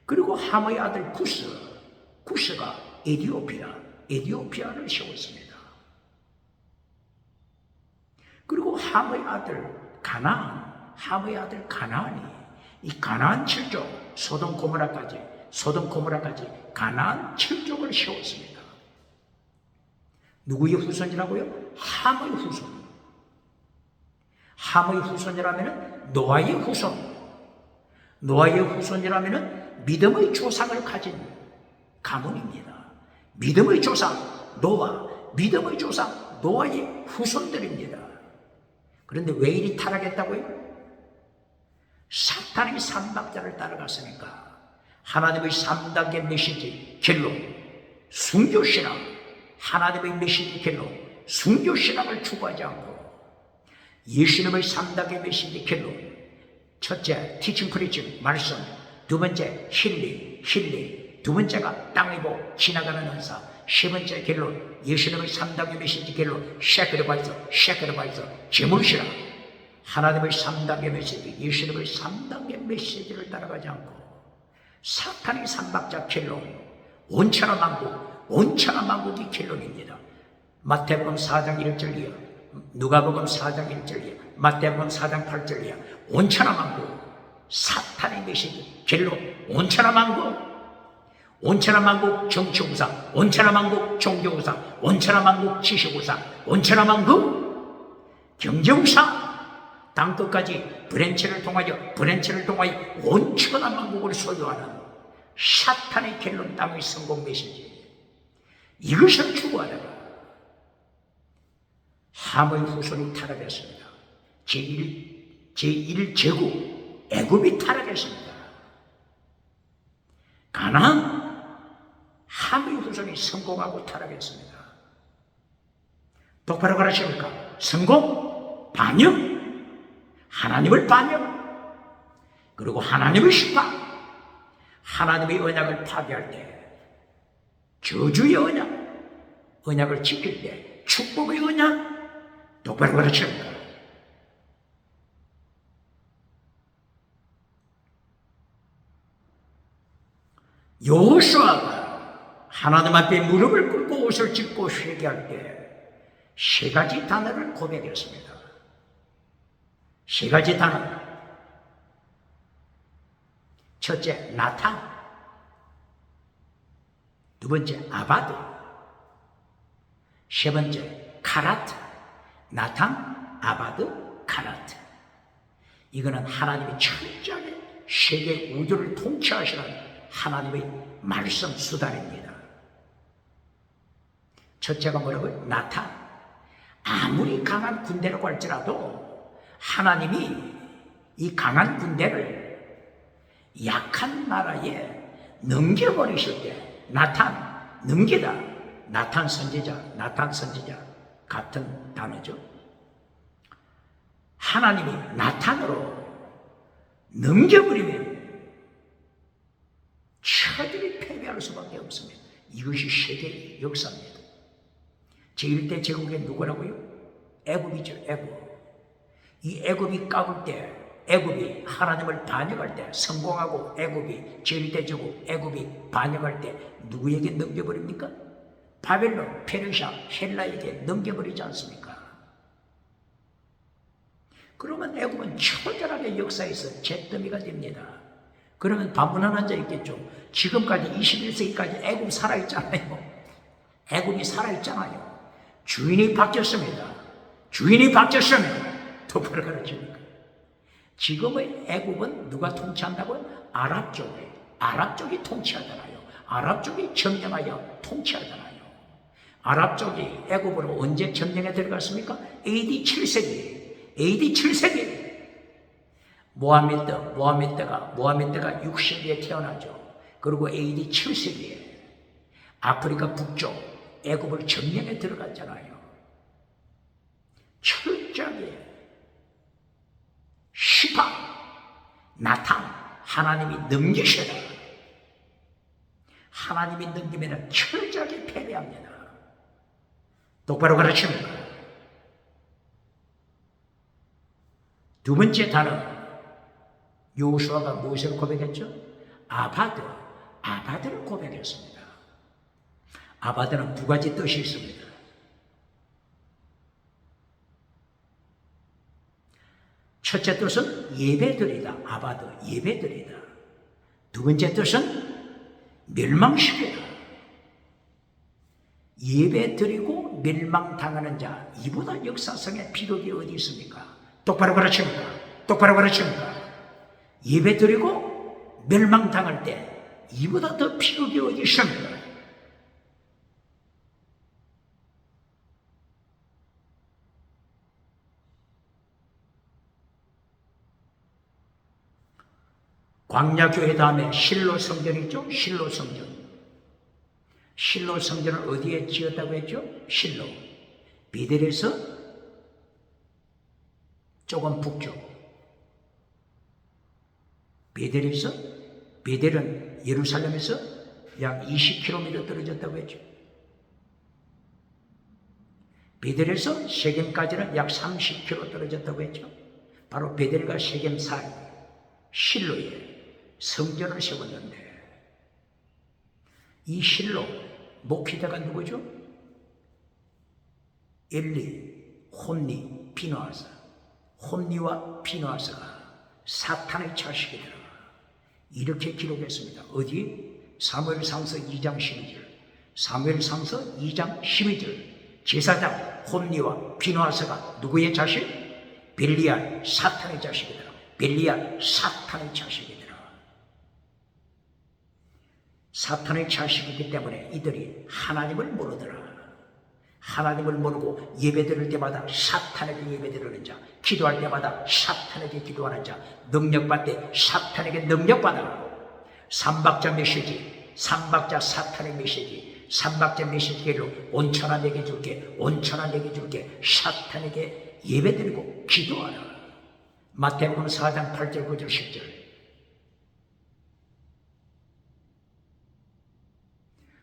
그리고 함의 아들 구스가 에디오피아를 세웠습니다. 그리고 함의 아들 가나안이 이 가나안 7족 소돔 고모라까지 가나안 7족을 세웠습니다. 누구의 후손이라고요? 함의 후손. 함의 후손이라면 노아의 후손이라면 믿음의 조상을 가진 가문입니다. 믿음의 조상 노아의 후손들입니다. 그런데 왜 이리 타락했다고요? 사탄의 삼박자를 따라갔으니까. 하나님의 3단계 메시지 겔로 순교신앙, 하나님의 메시지 겔로 순교신앙을 추구하지 않고 예수님의 3단계 메시지 겔로 첫째 티칭 프리칭 말씀, 두 번째 힐링, 두 번째가 땅의 복 지나가는 은사, 세 번째 겔로 예수님의 3단계 메시지 겔로 셰크리바이서 제물신앙, 하나님의 3단계 메시지 예수님의 3단계 메시지를 따라가지 않고 사탄의 삼박자 켈론, 온천하 만국이 켈론입니다. 마태복음 4장 1절 이하, 누가복음 4장 1절 이하, 마태복음 4장 8절 이하, 온천하 만국, 사탄의 메시지 켈론, 온천하 만국 정치우사, 온천하 만국 종교우사, 온천하 만국 지식우사, 온천하 만국 경제우사, 땅끝까지 브랜치를 통하여 온천한 만국을 소유하는 사탄의 켈론 땅의 성공 메시지, 이것을 추구하다가 함의 후손이 타락했습니다. 제1제국 애굽이 타락했습니다. 가나안 함의 후손이 성공하고 타락했습니다. 똑바로 가르칩니까? 성공, 반역, 하나님을 반역, 그리고 하나님의 심판, 하나님의 언약을 파괴할 때, 저주의 언약, 언약을 지킬 때, 축복의 언약, 똑바로 가르칩니까? 여호수아가 하나님 앞에 무릎을 꿇고 옷을 찢고 회개할 때 세 가지 단어를 고백했습니다. 세 가지 단어. 첫째, 나탄. 두 번째, 아바드. 세 번째, 카라트. 나탄, 아바드, 카라트. 이거는 하나님이 철저하게 세계 우주를 통치하시는 하나님의 말씀 수단입니다. 첫째가 뭐라고요? 나탄. 아무리 강한 군대라고 할지라도 하나님이 이 강한 군대를 약한 나라에 넘겨버리실 때, 나탄, 넘기다, 나탄 선지자 같은 단어죠. 하나님이 나탄으로 넘겨버리면 저들이 패배할 수밖에 없습니다. 이것이 세계의 역사입니다. 제1대 제국의 누구라고요? 애굽이죠, 애굽. 이 애굽이 까불 때, 애굽이 하나님을 반역할 때, 성공하고 애굽이, 제1대 제국 애굽이 반역할 때 누구에게 넘겨버립니까? 바벨론, 페르시아, 헬라에게 넘겨버리지 않습니까? 그러면 애굽은 처절하게 역사에서 잿더미가 됩니다. 그러면 반문하는 자 있겠죠. 지금까지 21세기까지 애굽 살아있잖아요. 애굽이 살아있잖아요. 주인이 바뀌었습니다. 주인이 바뀌었습니다. 똑바로 가르칩니까? 지금의 애굽은 누가 통치한다고요? 아랍 쪽이 통치하잖아요. 아랍 쪽이 점령하여 통치하잖아요. 아랍 쪽이 애굽으로 언제 점령에 들어갔습니까? AD 7세기. 모하메드가 6세기에 태어나죠. 그리고 AD 7세기에 아프리카 북쪽 애굽을 점령에 들어갔잖아요. 철저하게 시파, 나탄, 하나님이 넘기셔라. 하나님이 넘기면 철저하게 패배합니다. 똑바로 가르칩니다. 두 번째 단어, 여호수아가 무엇을 고백했죠? 아바드를 고백했습니다. 아바드는 두 가지 뜻이 있습니다. 첫째 뜻은 예배드리다, 아바드, 예배드리다. 두 번째 뜻은 멸망시키다. 예배드리고 멸망당하는 자, 이보다 역사성의 비극이 어디 있습니까? 똑바로 가르칩니다. 똑바로 가르칩니다. 예배드리고 멸망당할 때 이보다 더 비극이 어디 있습니까? 광야교회 다음에 실로 성전이 있죠? 실로 성전. 실로 성전을 어디에 지었다고 했죠? 실로. 베델에서 조금 북쪽. 베델은 예루살렘에서 약 20km 떨어졌다고 했죠. 베델에서 세겜까지는 약 30km 떨어졌다고 했죠. 바로 베델과 세겜 사이 실로에 성전을 세웠는데, 이 실로 목회자가 누구죠? 엘리, 홈니, 비누아사. 홈니와 비누아사가 사탄의 자식이더라. 이렇게 기록했습니다. 어디? 사무엘상서 2장 12절. 사무엘상서 2장 12절. 제사장 홈니와 비누아사가 누구의 자식? 벨리알, 사탄의 자식이더라. 벨리알, 사탄의 자식이더라. 사탄의 자식이기 때문에 이들이 하나님을 모르더라. 하나님을 모르고 예배드릴 때마다 사탄에게 예배드리는 자, 기도할 때마다 사탄에게 기도하는 자, 능력받을 때 사탄에게 능력받아라. 삼박자 메시지, 삼박자 사탄의 메시지, 삼박자 메시지로 온천하 내게 줄게, 온천하 내게 줄게, 사탄에게 예배드리고 기도하라. 마태복음 4장 8절 9절 10절.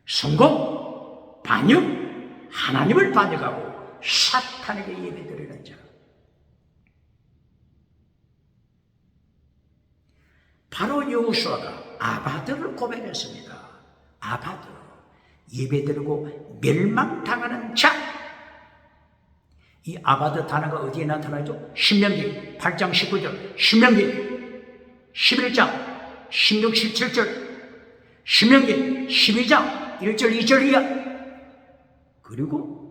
성공, 반역, 하나님을 반역하고 사탄에게 예배드리는 자. 바로 여호수아가 아바드를 고백했습니다. 아바드, 예배드리고 멸망당하는 자. 이 아바드 단어가 어디에 나타나죠? 신명기 8장 19절, 신명기 11장 16, 17절, 신명기 12장 1절 2절 이하, 그리고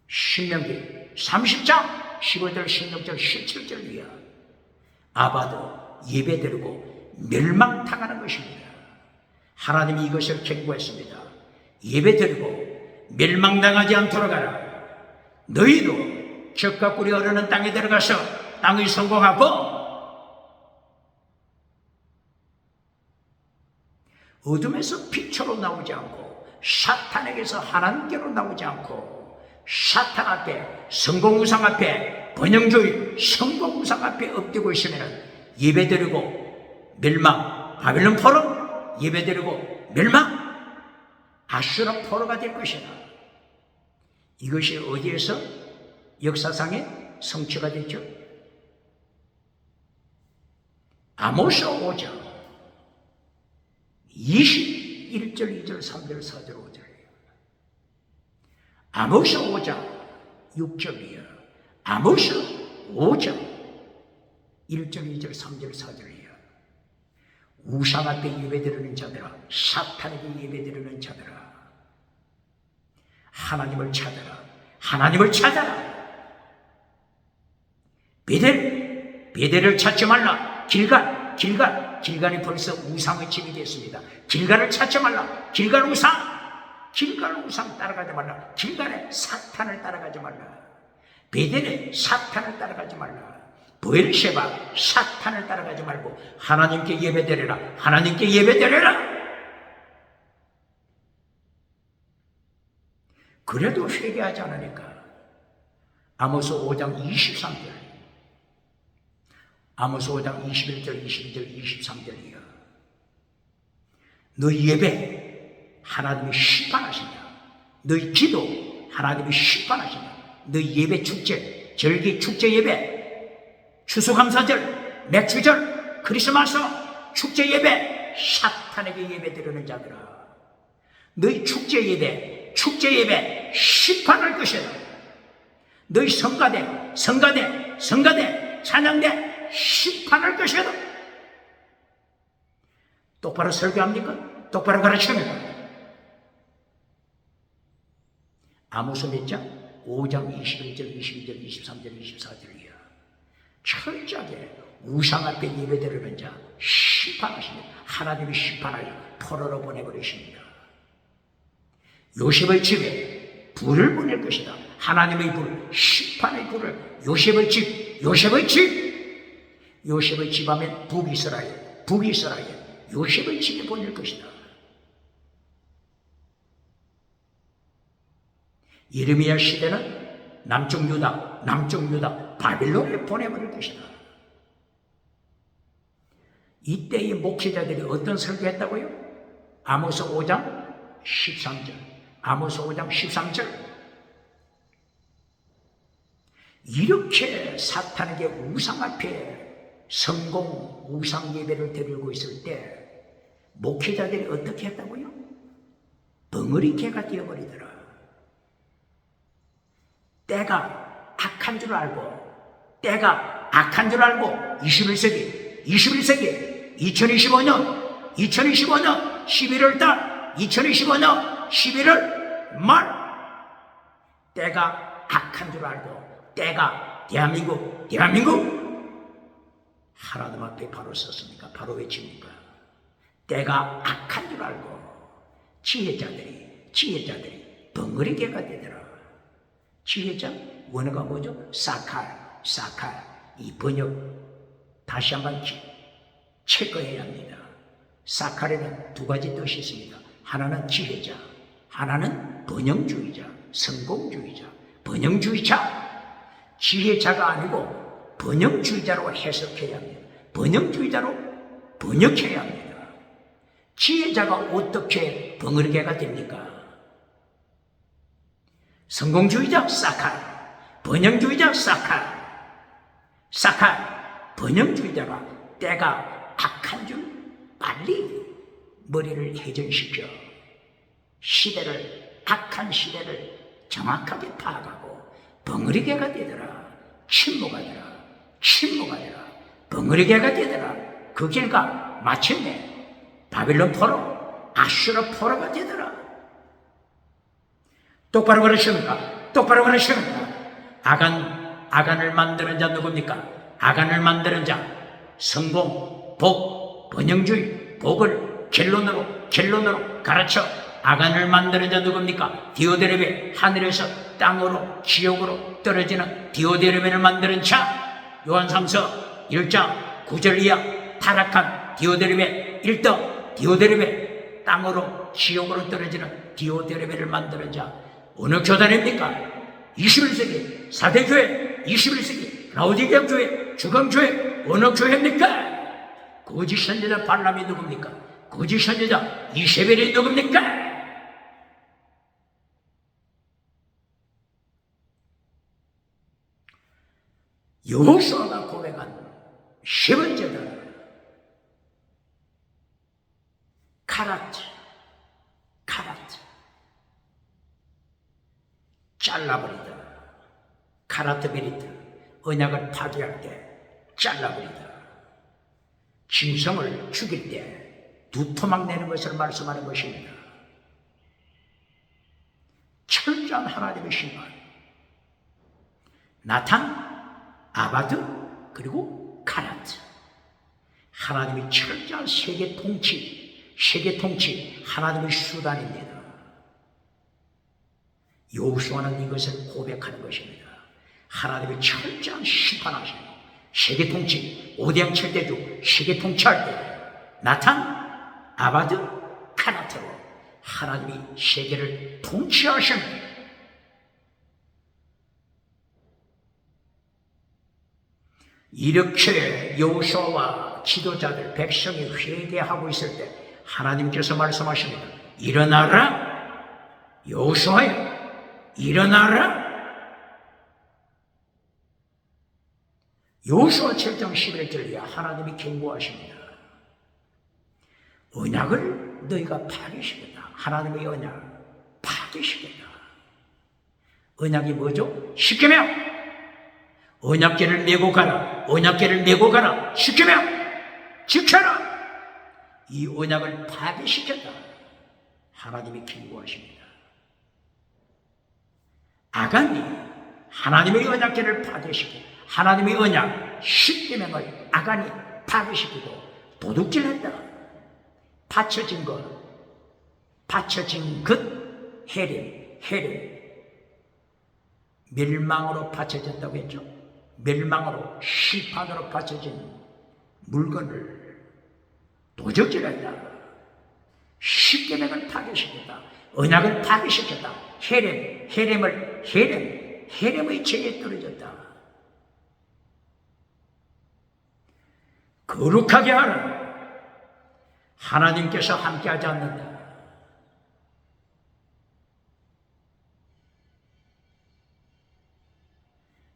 신명기 30장 15절 16절 17절 이하. 아바드, 예배드리고 멸망당하는 것입니다. 하나님이 이것을 경고했습니다. 예배드리고 멸망당하지 않도록 하라. 너희도 젖과 꿀이 흐르는 땅에 들어가서 땅의 성공하고 어둠에서 빛으로 나오지 않고 사탄에게서 하나님께로 나오지 않고 사탄 앞에, 성공우상 앞에, 번영주의 성공우상 앞에 엎드리고 있으면 예배드리고 멸망, 바벨론 포로, 예배드리고 멸망, 아수라 포로가 될 것이다. 이것이 어디에서 역사상에 성취가 됐죠? 아모스 5장 21절 2절 3절 4절 5절이에요. 아모스 5장 6절이에요. 아모스 5장 1절 2절 3절 4절이에요. 우상 앞에 예배드리는 자들아, 사탄에게 예배드리는 자들아, 하나님을 찾아라. 하나님을 찾아라. 베델을 찾지 말라. 길갈이 벌써 우상의 집이 됐습니다. 길갈을 찾지 말라. 길갈 우상 따라가지 말라. 길갈에 사탄을 따라가지 말라. 베델에 사탄을 따라가지 말라. 브엘셰바 사탄을 따라가지 말고 하나님께 예배드려라. 하나님께 예배드려라. 그래도 회개하지 않으니까 아모스 5장 23절, 아모스 5장 21절 22절 23절이야. 너희 예배 하나님이 심판하신다. 너희 기도 하나님이 심판하신다. 너희 예배 축제, 절기 축제 예배, 추수감사절, 맥주절, 크리스마스 축제 예배, 사탄에게 예배드리는 자들아, 너희 축제 예배 심판할 것이다. 너희 성가대 찬양대 심판할 것이다. 똑바로 설교합니까? 똑바로 가르칩니까? 아모스 몇 장? 5장 21절 22절 23절 24절이야. 철저하게 우상 앞에 예배드리는 자 심판하십니다. 하나님이 심판하여 포로로 보내버리십니다. 요셉의 집에 불을 보낼 것이다. 하나님의 불, 심판의 불을 요셉의 집 하면 북이스라엘, 요셉의 집에 보낼 것이다. 예레미야 시대는 남쪽 유다, 바빌론에 보내버릴 것이다. 이때의 목회자들이 어떤 설교했다고요? 아모스 5장 13절. 아모스 5장 13절. 이렇게 사탄에게 우상 앞에 성공 우상 예배를 드리고 있을 때 목회자들이 어떻게 했다고요? 벙어리 개가 되어버리더라. 때가 악한 줄 알고 21세기 2025년 11월 달 2025년 11월 말, 때가 악한 줄 알고, 때가 대한민국 하나님 앞에 바로 섰습니까? 바로 외칩니까? 때가 악한 줄 알고 지혜자들이 벙어리 개가 되더라. 지혜자 원어가 뭐죠? 사칼. 이 번역 다시 한번 체크해야 합니다. 사칼에는 두 가지 뜻이 있습니다. 하나는 지혜자, 하나는 번영주의자, 성공주의자. 번영주의자, 지혜자가 아니고 번영주의자로 해석해야 합니다. 번영주의자로 번역해야 합니다. 지혜자가 어떻게 벙어리개가 됩니까? 성공주의자 사칼, 번영주의자 사칼. 사칼, 번영주의자가 때가 악한 줄 빨리 머리를 회전시켜 시대를, 악한 시대를 정확하게 파악하고 벙어리개가 되더라. 침묵하더라. 침묵하더라. 벙어리개가 되더라. 그 결과 마침내 바빌론 포로, 아수르 포로가 되더라. 똑바로 그러십니까? 똑바로 그러십니까? 아간을 만드는 자 누굽니까? 아간을 만드는 자, 성공, 복, 번영주의, 복을 결론으로 가르쳐 아간을 만드는 자 누굽니까? 디오데르베, 하늘에서 땅으로 지옥으로 떨어지는 디오데르베를 만드는 자. 요한삼서 1장 9절 이하 타락한 디오데르베 1등, 디오데르베, 땅으로 지옥으로 떨어지는 디오데르베를 만드는 자. 어느 교단입니까? 21세기 4대 교회, 21세기 라오디게아 교회, 주검교회, 어느 교회입니까? 거짓 선지자 발람이 누굽니까? 거짓 선지자 이세벨이 누굽니까? 여호수아가 고백한 10번째는 카라트, 잘라버리다. 카라트 베리트, 언약을 파괴할 때 잘라버리다. 짐승을 죽일 때 두 토막 내는 것을 말씀하는 것입니다. 철저한 하나님의 심판. 나탄, 아바드, 그리고 카라트. 하나님의 철저한 세계 통치, 하나님의 수단입니다. 여호수아는 이것을 고백하는 것입니다. 하나님의 철저한 심판하시는 세계 통치, 오대양 칠대주 세계 통치할 때 나탄, 아바드, 카라트로 하나님이 세계를 통치하십니다. 이렇게 여호수아와 지도자들, 백성이 회개하고 있을 때 하나님께서 말씀하십니다. 일어나라, 여호수아야, 일어나라. 여호수아 7장 11절 이하 하나님이 경고하십니다. 언약을 너희가 파괴시켰다. 하나님의 언약을 파괴시켰다. 언약이 뭐죠? 십계명. 언약궤를 메고 가라. 언약궤를 메고 가라. 십계명 지켜라. 이 언약을 파괴시켰다. 하나님이 경고하십니다. 아간이 하나님의 언약궤를 파괴시키고 하나님의 언약 십계명을 아간이 파괴시키고 도둑질했다. 바쳐진 것 헤렘 멸망으로 바쳐졌다고 했죠. 멸망으로 시판으로 바쳐진 물건을 도적질했다. 십계명을 파괴시켰다. 언약을 파괴시켰다. 헤렘의 죄에 떨어졌다. 거룩하게 하라. 하나님께서 함께하지 않는다.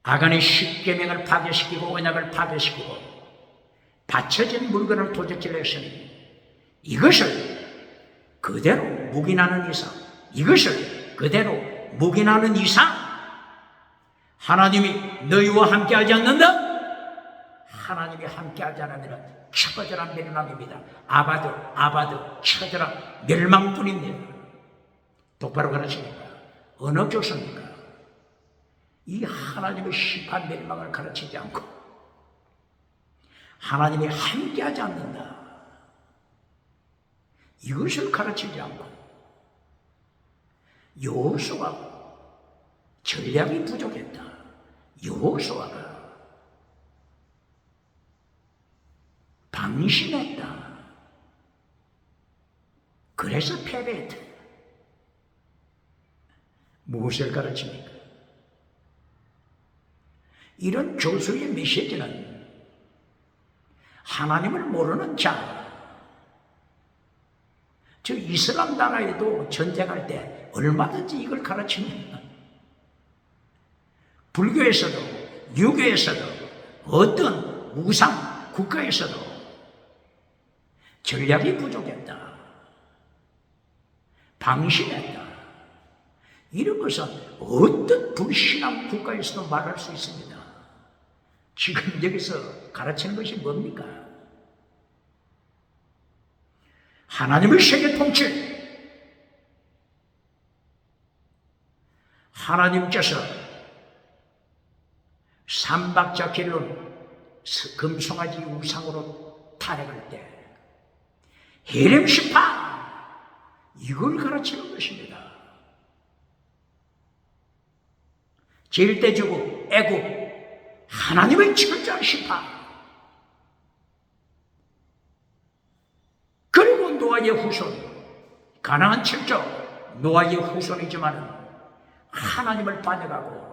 아간의 십계명을 파괴시키고 언약을 파괴시키고 바쳐진 물건을 도적질했으니 이것을 그대로 묵인하는 이상 하나님이 너희와 함께하지 않는다? 하나님이 함께하지 않으면 처절한 멸망입니다. 아바드 처절한 멸망뿐입니다. 똑바로 가르치니까 어느 교수입니까? 이 하나님의 심판 멸망을 가르치지 않고 하나님이 함께하지 않는다. 이것을 가르치지 않고 여호수아가 전략이 부족했다. 여호수아가 방심했다. 그래서 패배했다. 무엇을 가르칩니까? 이런 교수의 메시지는 하나님을 모르는 자, 저 이슬람 나라에도 전쟁할 때 얼마든지 이걸 가르칩니다. 불교에서도 유교에서도 어떤 우상 국가에서도 전략이 부족했다, 방심했다, 이런 것은 어떤 불신앙 국가에서도 말할 수 있습니다. 지금 여기서 가르치는 것이 뭡니까? 하나님의 세계 통치, 하나님께서 삼박자 길론 금송아지 우상으로 타락할 때 헤렘시파, 이걸 가르치는 것입니다. 제일대제국 애국, 하나님의 철저한 심판, 그리고 노아의 후손, 가나안 칠족 노아의 후손이지만 하나님을 반역하고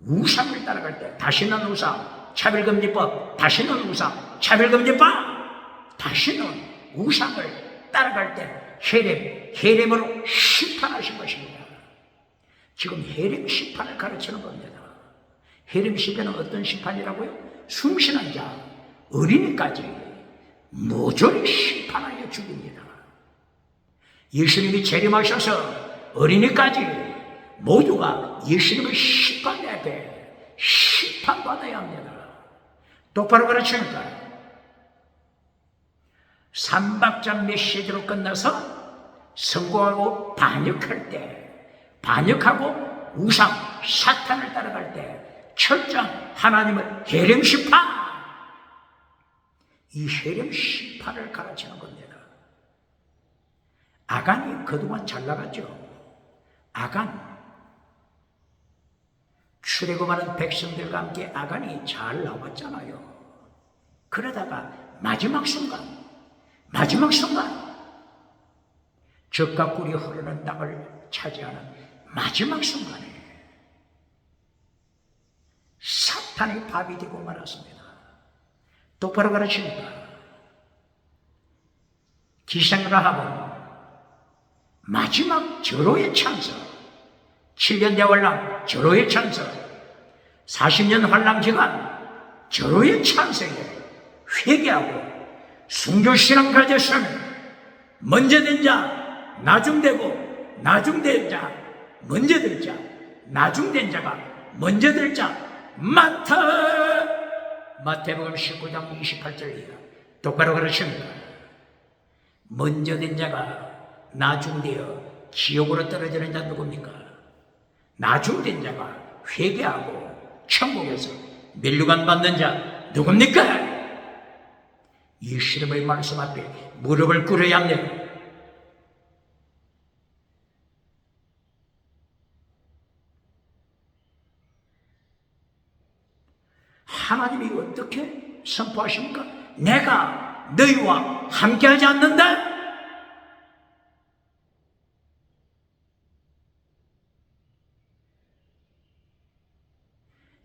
우상을 따라갈 때, 다시는 우상 차별금지법, 다시는 우상 차별금지법, 다시는 우상을 따라갈 때 헤렘으로 심판하신 것입니다. 지금 헤렘 심판을 가르치는 겁니다. 헤렘 심판은 어떤 심판이라고요? 숨쉬는 자, 어린이까지 모조리 심판하여 죽입니다. 예수님이 재림하셔서 어린이까지 모두가 예수님의 심판 앞에 심판받아야 합니다. 똑바로 가르치니까 삼박자 메시지로 끝나서 성공하고 반역할 때, 반역하고 우상 사탄을 따라갈 때 철저한 하나님의 헤렘 심판, 이 헤렘 심판을 가르치는 겁니다. 아간이 그동안 잘 나갔죠. 아간, 출애굽하는 백성들과 함께 아간이 잘 나왔잖아요. 그러다가 마지막 순간 젖과 꿀이 흐르는 땅을 차지하는 마지막 순간에 사탄의 밥이 되고 말았습니다. 똑바로 가르치니까 기생라합은 마지막 절호의 찬스, 7년 대환란 절호의 찬스, 40년 환란 기간 절호의 찬스에 회개하고 순교신앙 가졌으면 먼저 된 자, 나중되고 나중된 자, 먼저 될 자, 나중된 자가 먼저 될 자, 마태복음 19장 28절이에요. 똑바로 가르칩니다. 먼저 된 자가 나중되어 지옥으로 떨어지는 자 누굽니까? 나중된 자가 회개하고 천국에서 면류관 받는 자 누굽니까? 예수님의 말씀 앞에 무릎을 꿇어야 합니다. 하나님이 어떻게 선포하십니까? 내가 너희와 함께하지 않는다?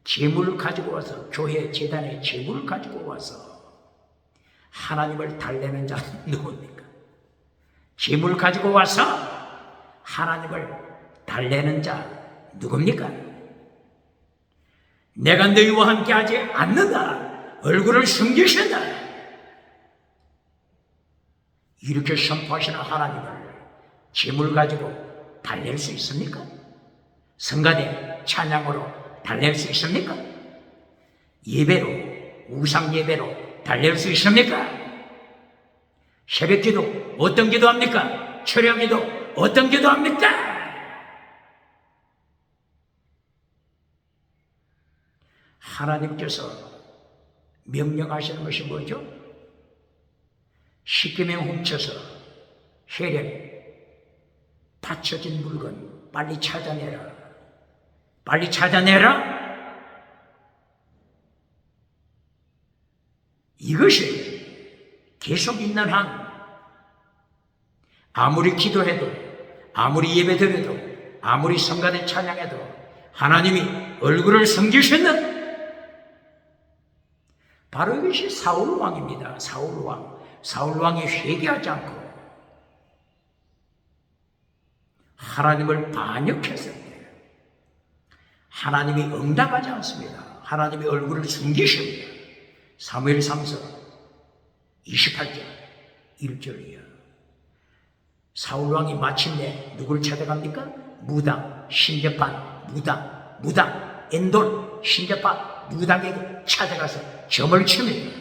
재물을 가지고 와서, 교회 재단에 재물을 가지고 와서 하나님을 달래는 자는 누굽니까? 재물을 가지고 와서 하나님을 달래는 자 누굽니까? 내가 너희와 함께하지 않는다, 얼굴을 숨기신다, 이렇게 선포하시는 하나님을 재물 가지고 달랠 수 있습니까? 성가대 찬양으로 달랠 수 있습니까? 예배로, 우상 예배로 달랠 수 있습니까? 새벽 기도 어떤 기도합니까? 철야 기도 어떤 기도합니까? 하나님께서 명령하시는 것이 뭐죠? 십계명 훔쳐서 헤렘, 받쳐진 물건 빨리 찾아내라, 빨리 찾아내라. 이것이 계속 있는 한 아무리 기도해도, 아무리 예배드려도 아무리 성가대 찬양해도 하나님이 얼굴을 숨기셨는 바로 이것이 사울왕입니다. 사울왕이 회개하지 않고 하나님을 반역했을 때 하나님이 응답하지 않습니다. 하나님이 얼굴을 숨기십니다. 사무엘 3서 28절 1절이요. 사울왕이 마침내 누구를 찾아갑니까? 무당, 신접한, 무당, 엔돌, 신접한, 무당에게 찾아가서 점을 칩니다.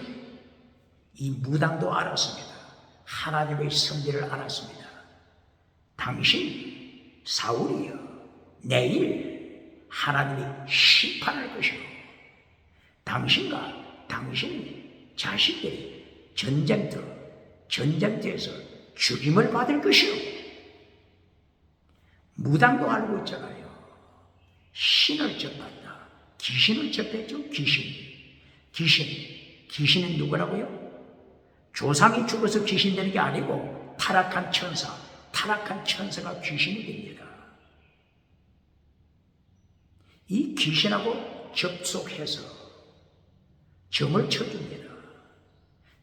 이 무당도 알았습니다. 하나님의 성질을 알았습니다. 당신 사울이여, 내일 하나님이 심판할 것이요, 당신과 당신 자식들이 전쟁터에서 죽임을 받을 것이요. 무당도 알고 있잖아요. 신을 접한다. 귀신을 접했죠. 귀신은 누구라고요? 조상이 죽어서 귀신 되는 게 아니고 타락한 천사가 귀신이 됩니다. 이 귀신하고 접속해서 점을 쳐줍니다.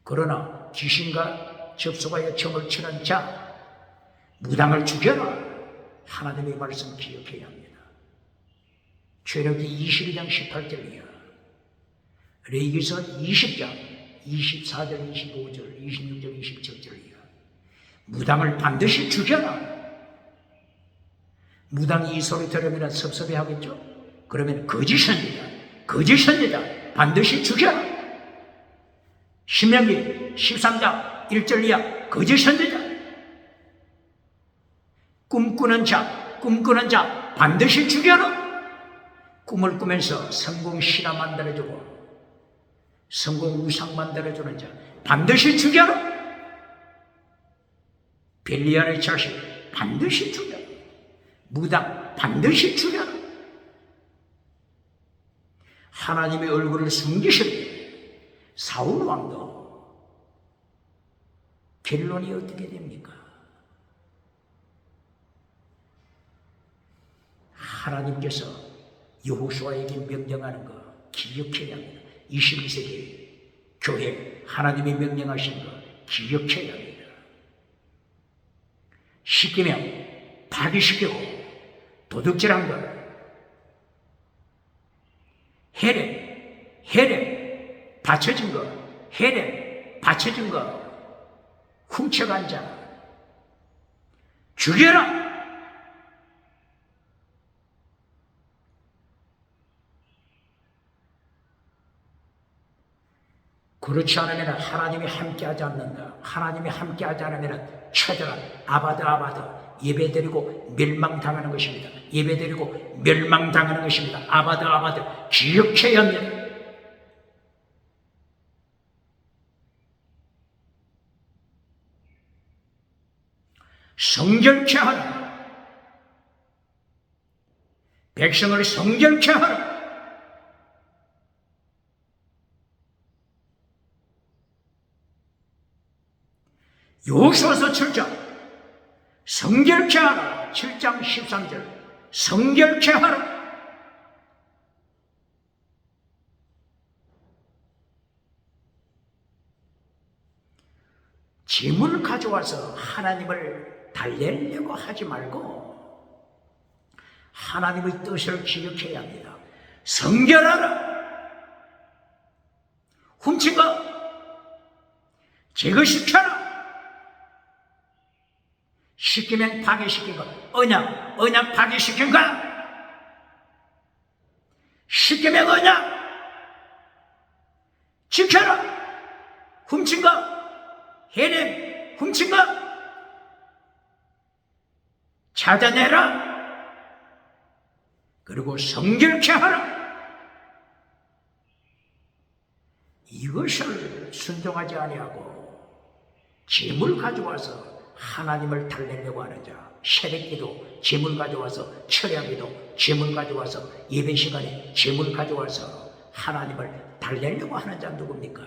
그러나 귀신과 접속하여 점을 치는 자, 무당을 죽여라. 하나님의 말씀 기억해야 합니다. 출애굽기 22장 18절이야. 레위기서 20장 24절, 25절, 26절, 27절이야. 무당을 반드시 죽여라. 무당이 이 소리 들으면 섭섭해 하겠죠? 그러면 거짓선지자 반드시 죽여라. 신명기 13장 1절 이하 거짓선지자, 꿈꾸는 자 반드시 죽여라. 꿈을 꾸면서 성공 신화 만들어주고 성공 우상 만들어주는 자 반드시 죽여라. 벨리알의 자식 반드시 죽여라. 무당 반드시 죽여라. 하나님의 얼굴을 숨기실 때 사울왕도 결론이 어떻게 됩니까? 하나님께서 여호수아에게 명령하는 거 기억해야 합니다. 21세기 교회 하나님이 명령하신 거 기억해야 합니다. 시키면 파기시키고 도둑질한 거, 해렘 받쳐진 거, 훔쳐간 자 죽여라. 그렇지 않으면 하나님이 함께하지 않는다. 하나님이 함께하지 않으면 처절한 아바드 예배드리고 멸망당하는 것입니다. 아바드 기억해야 합니다. 성결케 하라. 백성을 성결케 하라. 여호수아서 7장 성결케 하라. 7장 13절 성결케 하라. 짐을 가져와서 하나님을 달래려고 하지 말고 하나님의 뜻을 기억해야 합니다. 성결하라. 훔친 거 제거시켜라. 시키면 파괴시킨 거, 언약 파괴시킨 거, 시키면 언약 지켜라. 훔친 거, 해렘 훔친 거 찾아내라. 그리고 성결케 하라. 이것을 순종하지 아니하고 재물 가져와서 하나님을 달래려고 하는 자, 새벽기도 재물 가져와서, 철야기도 재물 가져와서, 예배 시간에 재물 가져와서 하나님을 달래려고 하는 자 누굽니까?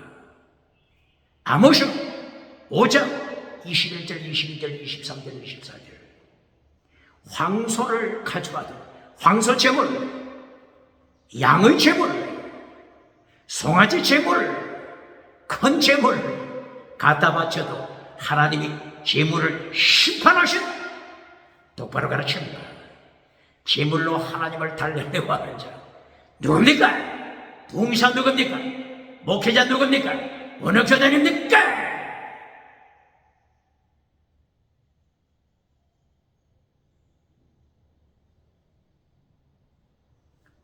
아모스 5장 21절, 22절, 23절, 24절 황소를 가져가도 황소 제물, 양의 제물, 송아지 제물, 큰 제물 갖다 바쳐도 하나님이 제물을 심판하신 똑바로 가르칩니다. 제물로 하나님을 달래려고 하는 자 누굽니까? 부흥사 누굽니까? 목회자 누굽니까? 어느 교단입니까?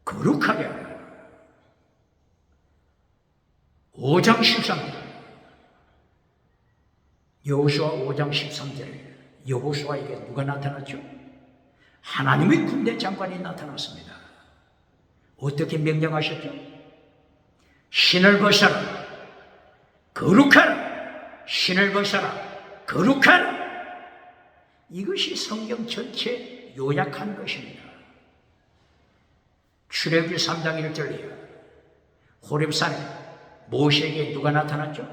거룩하게 5장 13절 여호수아 5장 13절 여호수아에게 누가 나타났죠? 하나님의 군대 장관이 나타났습니다. 어떻게 명령하셨죠? 신을 벗어라 거룩하라 신을 벗어라 거룩하라. 이것이 성경 전체 요약한 것입니다. 출애굽기 3장 1절이에요. 호렙산에 모세에게 누가 나타났죠?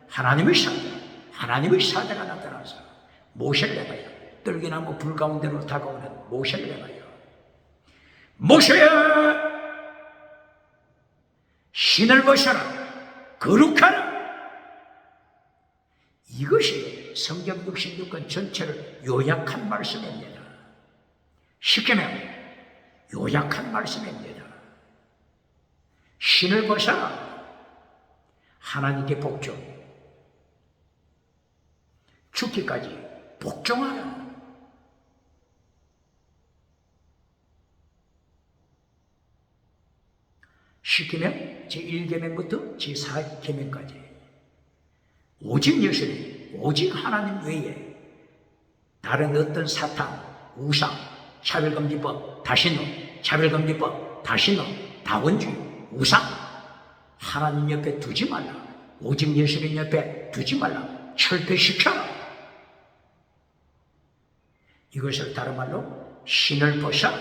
하나님의 사자가 나타나서 모세를 내가요. 떨기나무 불 가운데로 다가오는 모세를 내가요. 모세야 신을 벗어라 거룩하라. 이것이 성경 66권 전체를 요약한 말씀입니다. 쉽게면 요약한 말씀입니다. 신을 벗어라 하나님께 복종 죽기까지 복종하라. 시키면 제1계명부터 제4계명까지 오직 예수님, 오직 하나님 외에 다른 어떤 사탄, 우상, 차별금지법, 다신론, 차별금지법, 다신론, 다원주의, 우상 하나님 옆에 두지 말라. 오직 예수님 옆에 두지 말라. 철폐시켜라. 이것을 다른 말로 신을 벗어라.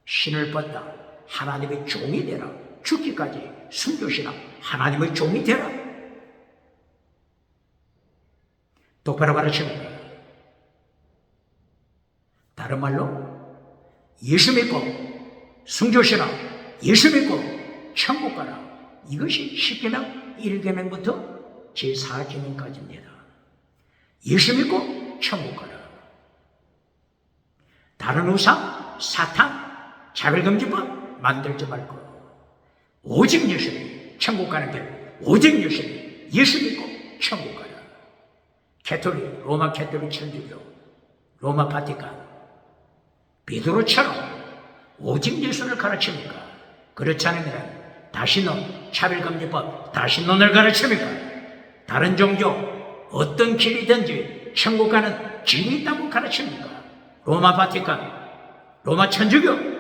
신을 벗다. 하나님의 종이 되라. 죽기까지 순교시라. 하나님의 종이 되라. 똑바로 가르칩니다. 다른 말로 예수 믿고 순교시라. 예수 믿고 천국 가라. 이것이 10계명 1계명부터 제4계명까지입니다. 예수 믿고 천국 가라. 다른 우상, 사탄, 차별금지법 만들지 말고 오직 예수님 천국 가는 길, 오직 예수님 예수 믿고 천국 가라. 캐톨릭, 로마 캐톨릭 천주교, 로마 바티칸 베드로처럼 오직 예수를 가르칩니까? 그렇지 않으면 다신론, 차별금지법, 다신론을 가르칩니까? 다른 종교 어떤 길이든지 천국 가는 길이 있다고 가르칩니까? 로마 바티칸, 로마 천주교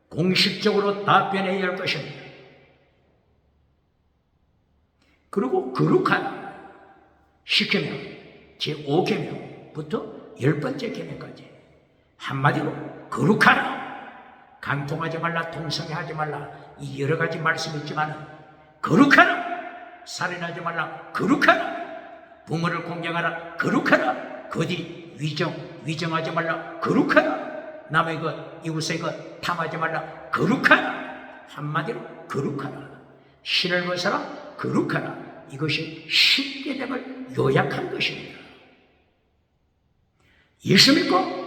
공식적으로 답변해야 할 것입니다. 그리고 거룩한 시계명 제5계명부터 10번째 계명까지 한마디로 거룩하라. 간통하지 말라, 동성애하지 말라, 이 여러 가지 말씀이 있지만 거룩하라. 살인하지 말라, 거룩하라. 부모를 공경하라, 거룩하라. 거짓, 위정하지 말라, 거룩하라. 남의 것, 이웃의 것 탐하지 말라, 거룩하라. 한마디로 거룩하라. 신을 벗어라, 거룩하라. 이것이 10계명을 요약한 것입니다. 예수 믿고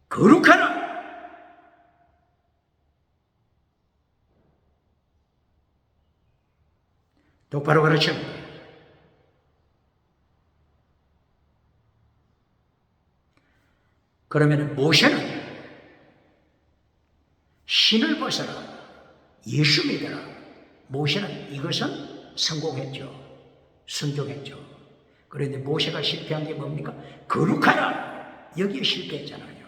거룩하라. 똑바로 가르칩니다. 그러면 모세는 신을 벗어라, 예수 믿어라. 모세는 이것은 성공했죠. 순종했죠. 그런데 모세가 실패한 게 뭡니까? 거룩하라. 여기에 실패했잖아요.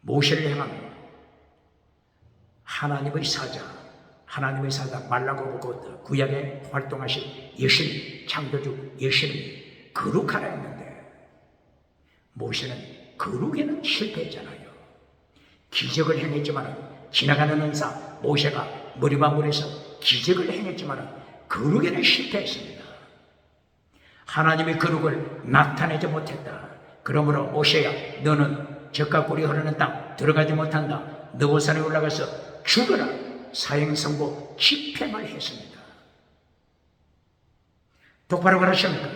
모세를 향한 하나님의 사자 말라고 보고 구약에 활동하신 예수님, 창조주 예수님 거룩하라 했는데 모세는 거룩에는 실패했잖아요. 기적을 행했지만 지나가는 은사 모세가 머리바물에서 기적을 행했지만 거룩에는 실패했습니다. 하나님의 거룩을 나타내지 못했다. 그러므로 모세야, 너는 젖과 꿀이 흐르는 땅 들어가지 못한다. 느보산에 올라가서 죽어라. 사형선고 집행을 했습니다. 똑바로 그러십니까?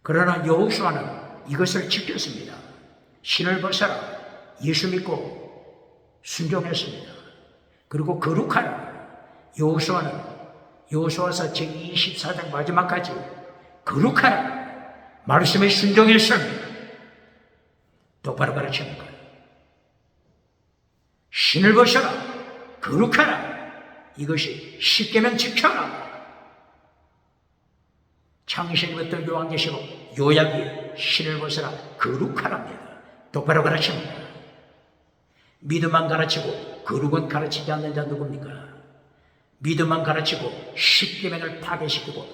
그러나 여호수아는 이것을 지켰습니다. 신을 벗어라. 예수 믿고 순종했습니다. 그리고 거룩하라. 여호수아서 제24장 마지막까지 거룩하라. 말씀에 순종했습니다. 똑바로 가르칩니까? 신을 벗어라. 거룩하라. 이것이 십계명 지켜라. 창신부터 요한계시록 요약이 신을 벗어라 거룩하랍니다. 똑바로 가르칩니다. 믿음만 가르치고 거룩은 가르치지 않는 자 누굽니까? 믿음만 가르치고 십계명을 파괴시키고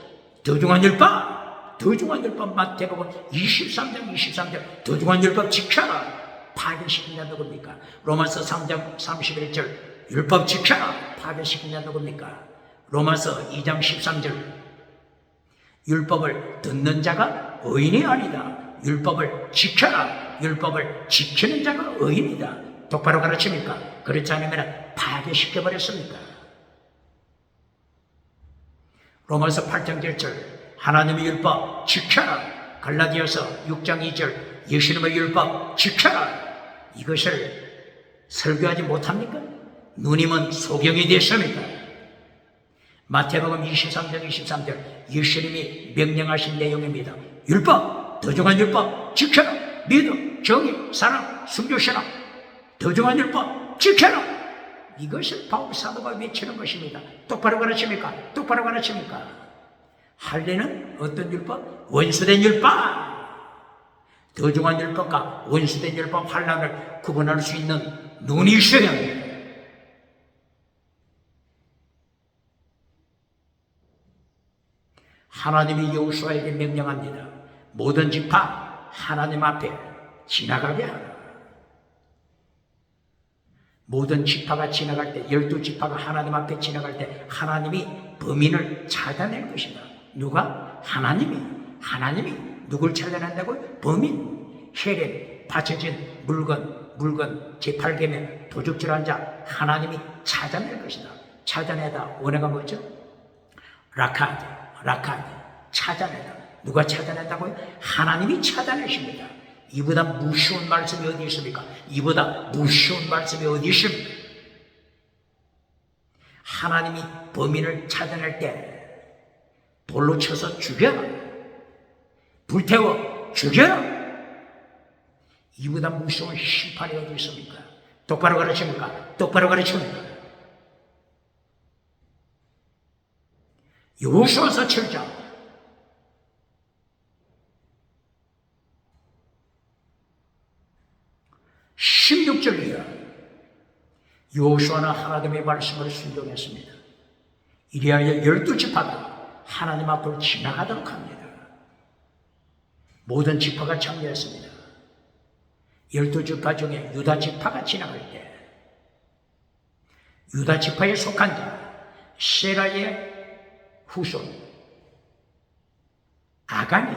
더중한 율법 마태복음 23장 더중한 율법 지켜라 파괴시킨 자 누굽니까? 로마서 3장 31절 율법 지켜라 파괴시킨 자 누굽니까? 로마서 2장 13절 율법을 듣는 자가 의인이 아니다. 율법을 지켜라. 율법을 지키는 자가 의인이다. 똑바로 가르칩니까? 그렇지 않으면 파괴시켜버렸습니까? 로마서 8장 1절 하나님의 율법 지켜라. 갈라디아서 6장 2절 예수님의 율법 지켜라. 이것을 설교하지 못합니까? 누님은 소경이 됐습니까? 마태복음 23장 23절 예수님이 명령하신 내용입니다. 율법, 더중한 율법 지켜라. 믿음, 정의, 사랑, 순교신앙 더중한 율법 지켜라. 이것을 바울 사도가 외치는 것입니다. 똑바로 가르칩니까? 똑바로 가르칩니까? 할례는 어떤 율법? 원수된 율법. 더중한 율법과 원수된 율법 환란을 구분할 수 있는 눈이 있어야 합니다. 하나님이 여호수아에게 명령합니다. 모든 지파 하나님 앞에 지나가게 하라. 모든 지파가 지나갈 때 12지파가 하나님 앞에 지나갈 때 하나님이 범인을 찾아낼 것이다. 누가? 하나님이 누굴 찾아낸다고요? 범인. 혈액 바쳐진 물건 제8계명 도둑질한 자 하나님이 찾아낼 것이다. 찾아내다 원어가 뭐죠? 라카드 찾아내다. 누가 찾아낸다고요? 하나님이 찾아내십니다. 이보다 무서운 말씀이 어디 있습니까? 이보다 무서운 말씀이 어디 있습니까? 하나님이 범인을 찾아낼 때 돌로 쳐서 죽여라. 불태워 죽여라. 이보다 무서운 심판이 어디 있습니까? 똑바로 가르칩니까? 똑바로 가르칩니까? 여호수아서 7장 16절이야. 여호수아는 하나님의 말씀을 순종했습니다. 이리하여 12지파가 하나님 앞으로 지나가도록 합니다. 모든 지파가 참여했습니다. 12지파 중에 유다지파가 지나갈 때 유다지파에 속한 자 세라의 후손 아간이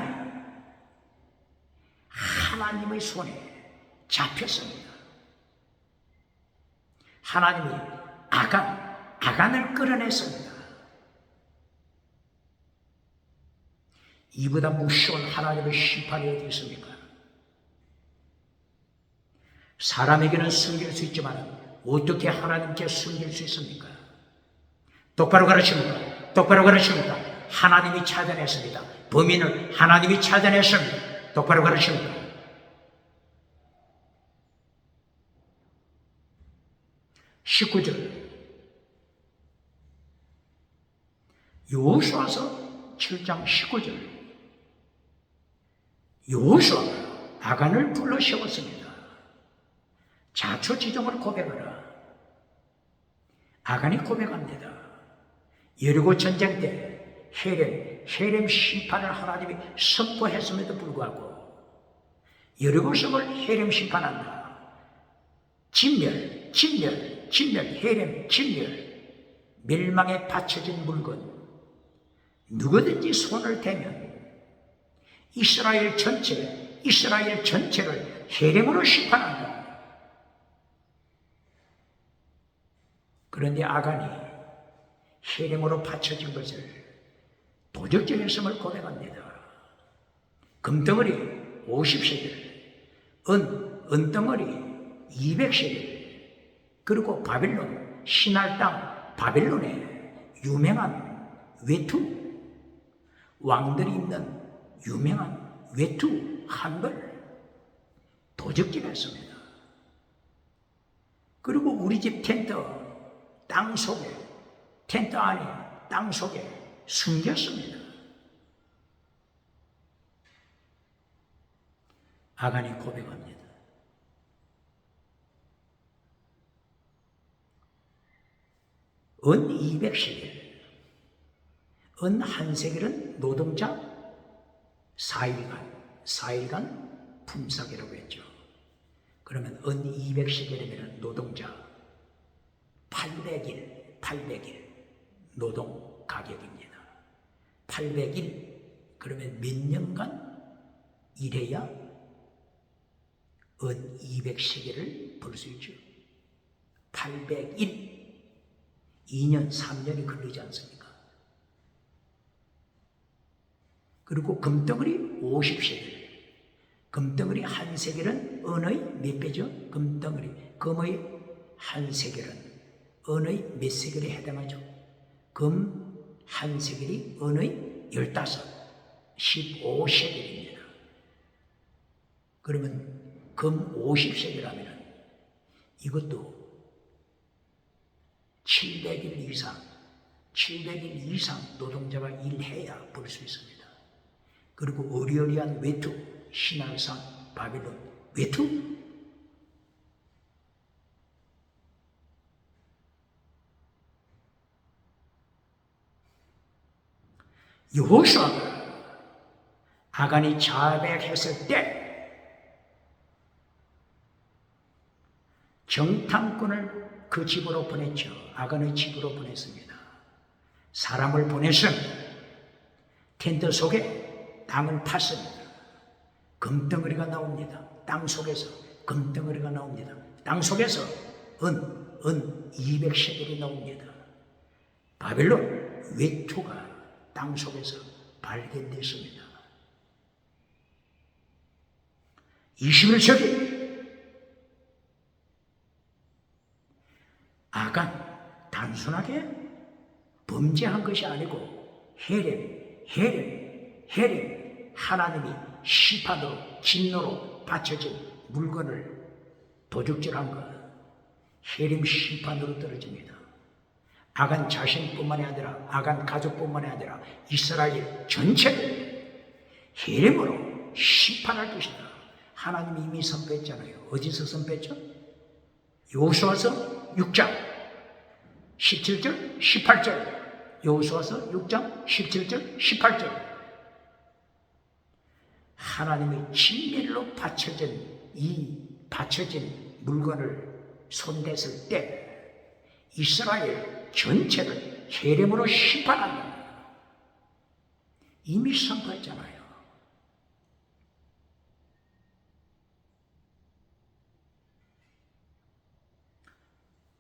하나님의 손에 잡혔습니다. 하나님이 아간을 끌어냈습니다. 이보다 무서운 하나님의 심판이 어디 있습니까? 사람에게는 숨길 수 있지만 어떻게 하나님께 숨길 수 있습니까? 똑바로 가르칩니까? 똑바로 가르칩니까? 하나님이 찾아냈습니다. 범인을 하나님이 찾아냈습니다. 똑바로 가르칩니까? (19절) 여호수아서 7장 19절 여호수아가 아간을 불러 세웠습니다. 자초지종을 고백하라. 아간이 고백합니다. 여리고 전쟁 때 헤렘 심판을 하나님이 선포했음에도 불구하고 여리고 성을 헤렘 심판한다. 진멸, 헤렘 진멸, 멸망에 바쳐진 물건, 누구든지 손을 대면 이스라엘 전체를 혈행으로 심판한다. 그런데 아간이 혈행으로 바쳐진 것을 도적질했음을 고백합니다. 금덩어리 50세겔, 은덩어리 200세겔, 그리고 바빌론, 신할 땅 바빌론의 유명한 외투, 왕들이 입는 유명한 외투 한벌 도적질했습니다. 그리고 우리 집 텐트 안에 땅 속에 숨겼습니다. 아간이 고백합니다. 은 200세겔, 은 1세겔은 노동자 4일간 품삯이라고 했죠. 그러면 은 200세겔이면 노동자 800일 노동 가격입니다. 800일 그러면 몇 년간 일해야 은 200세겔을 벌 수 있죠. 800일 2년 3년이 걸리지 않습니까? 그리고 금덩어리 50세겔, 금덩어리 1세겔은 은의 몇 배죠? 금덩어리 금의 1세겔은 은의 몇 세겔에 해당하죠? 금 1세겔이 은의 15세겔입니다. 그러면 금 50세겔 하면 이것도 700일 이상 노동자가 일해야 벌 수 있습니다. 그리고 어리어리한 외투, 신할산, 바빌론 외투, 여호수아가 아간이 자백했을 때 정탐꾼을 그 집으로 보냈죠. 아간의 집으로 보냈습니다. 사람을 보내서 텐트 속에 땅을 팠습니다. 금덩어리가 나옵니다. 땅 속에서 금덩어리가 나옵니다. 땅 속에서 은 200세겔이 나옵니다. 바벨론 외투가 땅 속에서 발견됐습니다. 21세기 아간 단순하게 범죄한 것이 아니고 혈행 하나님이 심판으로 진노로 바쳐진 물건을 도둑질한 것 혈행 심판으로 떨어집니다. 아간 자신뿐만이 아니라 아간 가족뿐만이 아니라 이스라엘 전체를 혈행으로 심판할 것이다. 하나님이 이미 선포했잖아요. 어디서 선포했죠? 여호수아서 6장 17절 18절, 여호수아서 6장 17절 18절. 하나님의 진리로 바쳐진 물건을 손댔을 때 이스라엘 전체를 혈행으로 심판한다. 이미 선포했잖아요.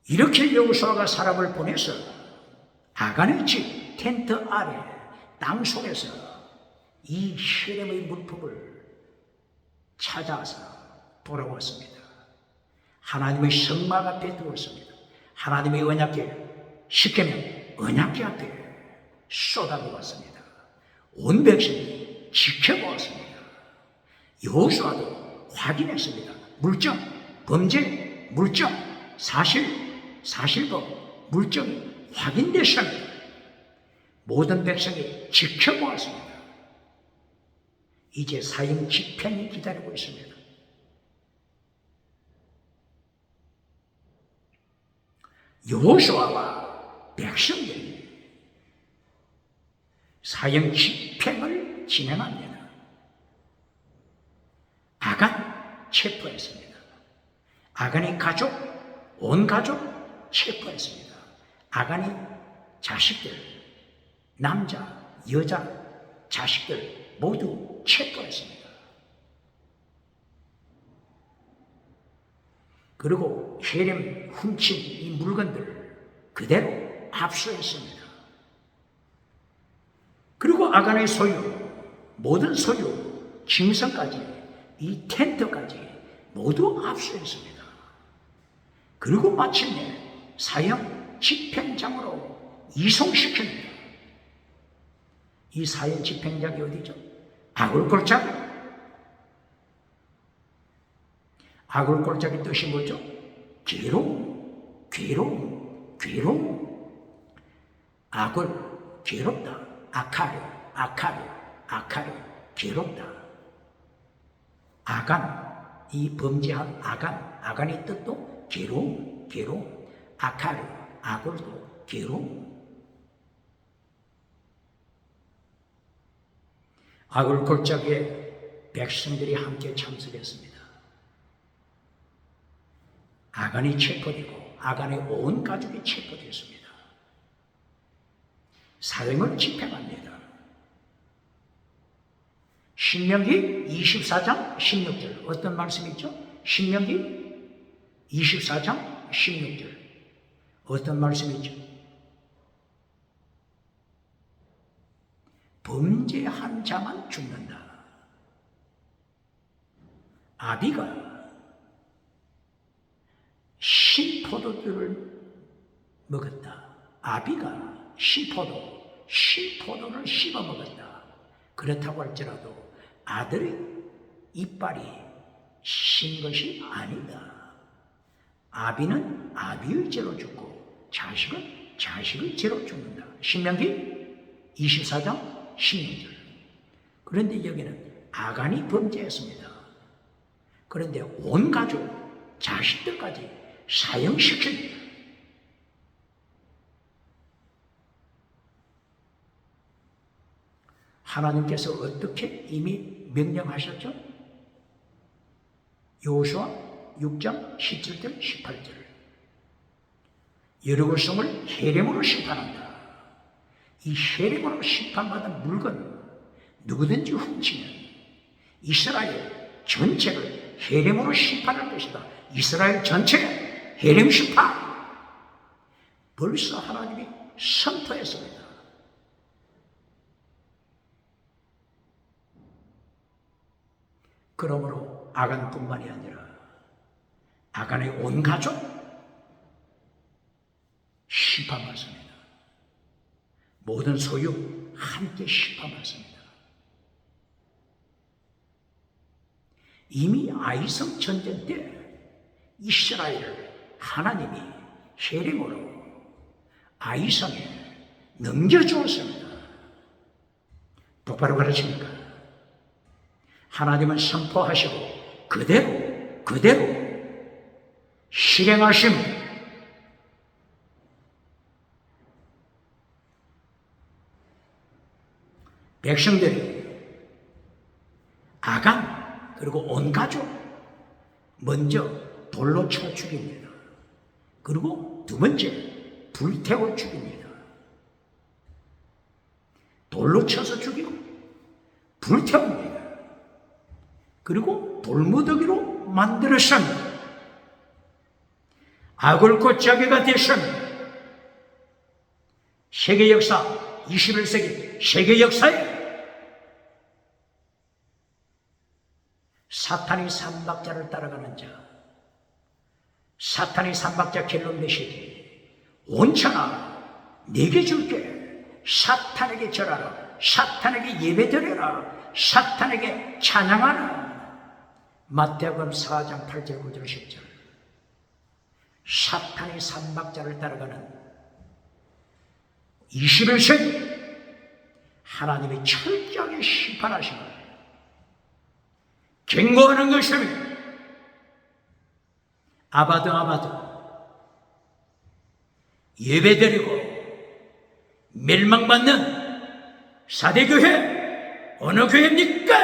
이렇게 여호수아가 사람을 보내서 아간의 집 텐트 아래 땅 속에서 이 혈행의 물품을 찾아서 돌아왔습니다. 하나님의 성막 앞에 두었습니다. 하나님의 언약궤 시케면 언약궤 앞에 쏟아부었습니다. 온 백성이 지켜보았습니다. 여호수아도 확인했습니다. 물정, 범죄, 물정, 사실범, 물정이 확인됐습니다. 모든 백성이 지켜보았습니다. 이제 사형 집행이 기다리고 있습니다. 여호수아와 백성들이 사형 집행을 진행합니다. 아간 체포했습니다. 아간의 가족, 온 가족 체포했습니다. 아간의 자식들, 남자, 여자, 자식들 모두 체포했습니다. 그리고 헤렘 훔친 이 물건들을 그대로 압수했습니다. 그리고 아간의 소유, 모든 소유, 짐승까지, 이 텐트까지 모두 압수했습니다. 그리고 마침내 사형 집행장으로 이송시킵니다. 이 사형 집행장이 어디죠? 아굴골짜기. 아굴골짜기 뜻이 뭐죠? 괴로움, 괴로움, 괴로움. 아굴, 괴롭다. 아카르, 아카르, 아카르, 괴롭다. 아간, 이 범죄한 아간, 아간의 뜻도 괴로움, 괴로움. 아카르, 아굴도 괴로움. 아굴 골짜기에 백성들이 함께 참석했습니다. 아간이 체포되고 아간의 온 가족이 체포됐습니다. 사형을 집행합니다. 신명기 24장 16절 어떤 말씀이죠? 신명기 24장 16절 어떤 말씀이죠? 범죄한 자만 죽는다. 아비가 신포도주를 먹었다. 아비가 신포도를 씹어 먹었다. 그렇다고 할지라도 아들의 이빨이 신 것이 아니다. 아비는 아비의 죄로 죽고 자식은 자식의 죄로 죽는다. 신명기 24장 16절. 그런데 여기는 아간이 범죄했습니다. 그런데 온 가족, 자식들까지 사형시킵니다. 하나님께서 어떻게 이미 명령하셨죠? 여호수아 6장 17절 18절. 여리고성을 헤렘으로 심판한다. 이 헤렘으로 심판받은 물건 누구든지 훔치면 이스라엘 전체를 헤렘으로 심판할 것이다. 이스라엘 전체가 헤렘 심판. 벌써 하나님이 선포했습니다. 그러므로 아간뿐만이 아니라 아간의 온 가족 심판받습니다. 모든 소유 함께 심판받습니다. 이미 아이성 전쟁 때 이스라엘을 하나님이 헤렘으로 아이성에 넘겨주었습니다. 똑바로 가르칩니까? 하나님은 선포하시고 그대로 실행하십니다. 백성들이 아간 그리고 온 가족 먼저 돌로 쳐 죽입니다. 그리고 두 번째 불태워 죽입니다. 돌로 쳐서 죽이고 불태웁니다. 그리고 돌무더기로 만들었습니다. 아굴꽃자기가 됐습니다. 세계 역사 21세기 세계 역사에 사탄이 삼박자를 따라가는 자, 사탄이 삼박자 갤론 메시지, 온천아 내게 줄게, 사탄에게 절하라, 사탄에게 예배드려라, 사탄에게 찬양하라. 마태복음 4장 8절 9절 10절. 사탄이 삼박자를 따라가는 21세기 하나님이 철저하게 심판하시는 경고하는 것입니다. 아바드 예배드리고 멸망받는 사대교회 어느 교회입니까?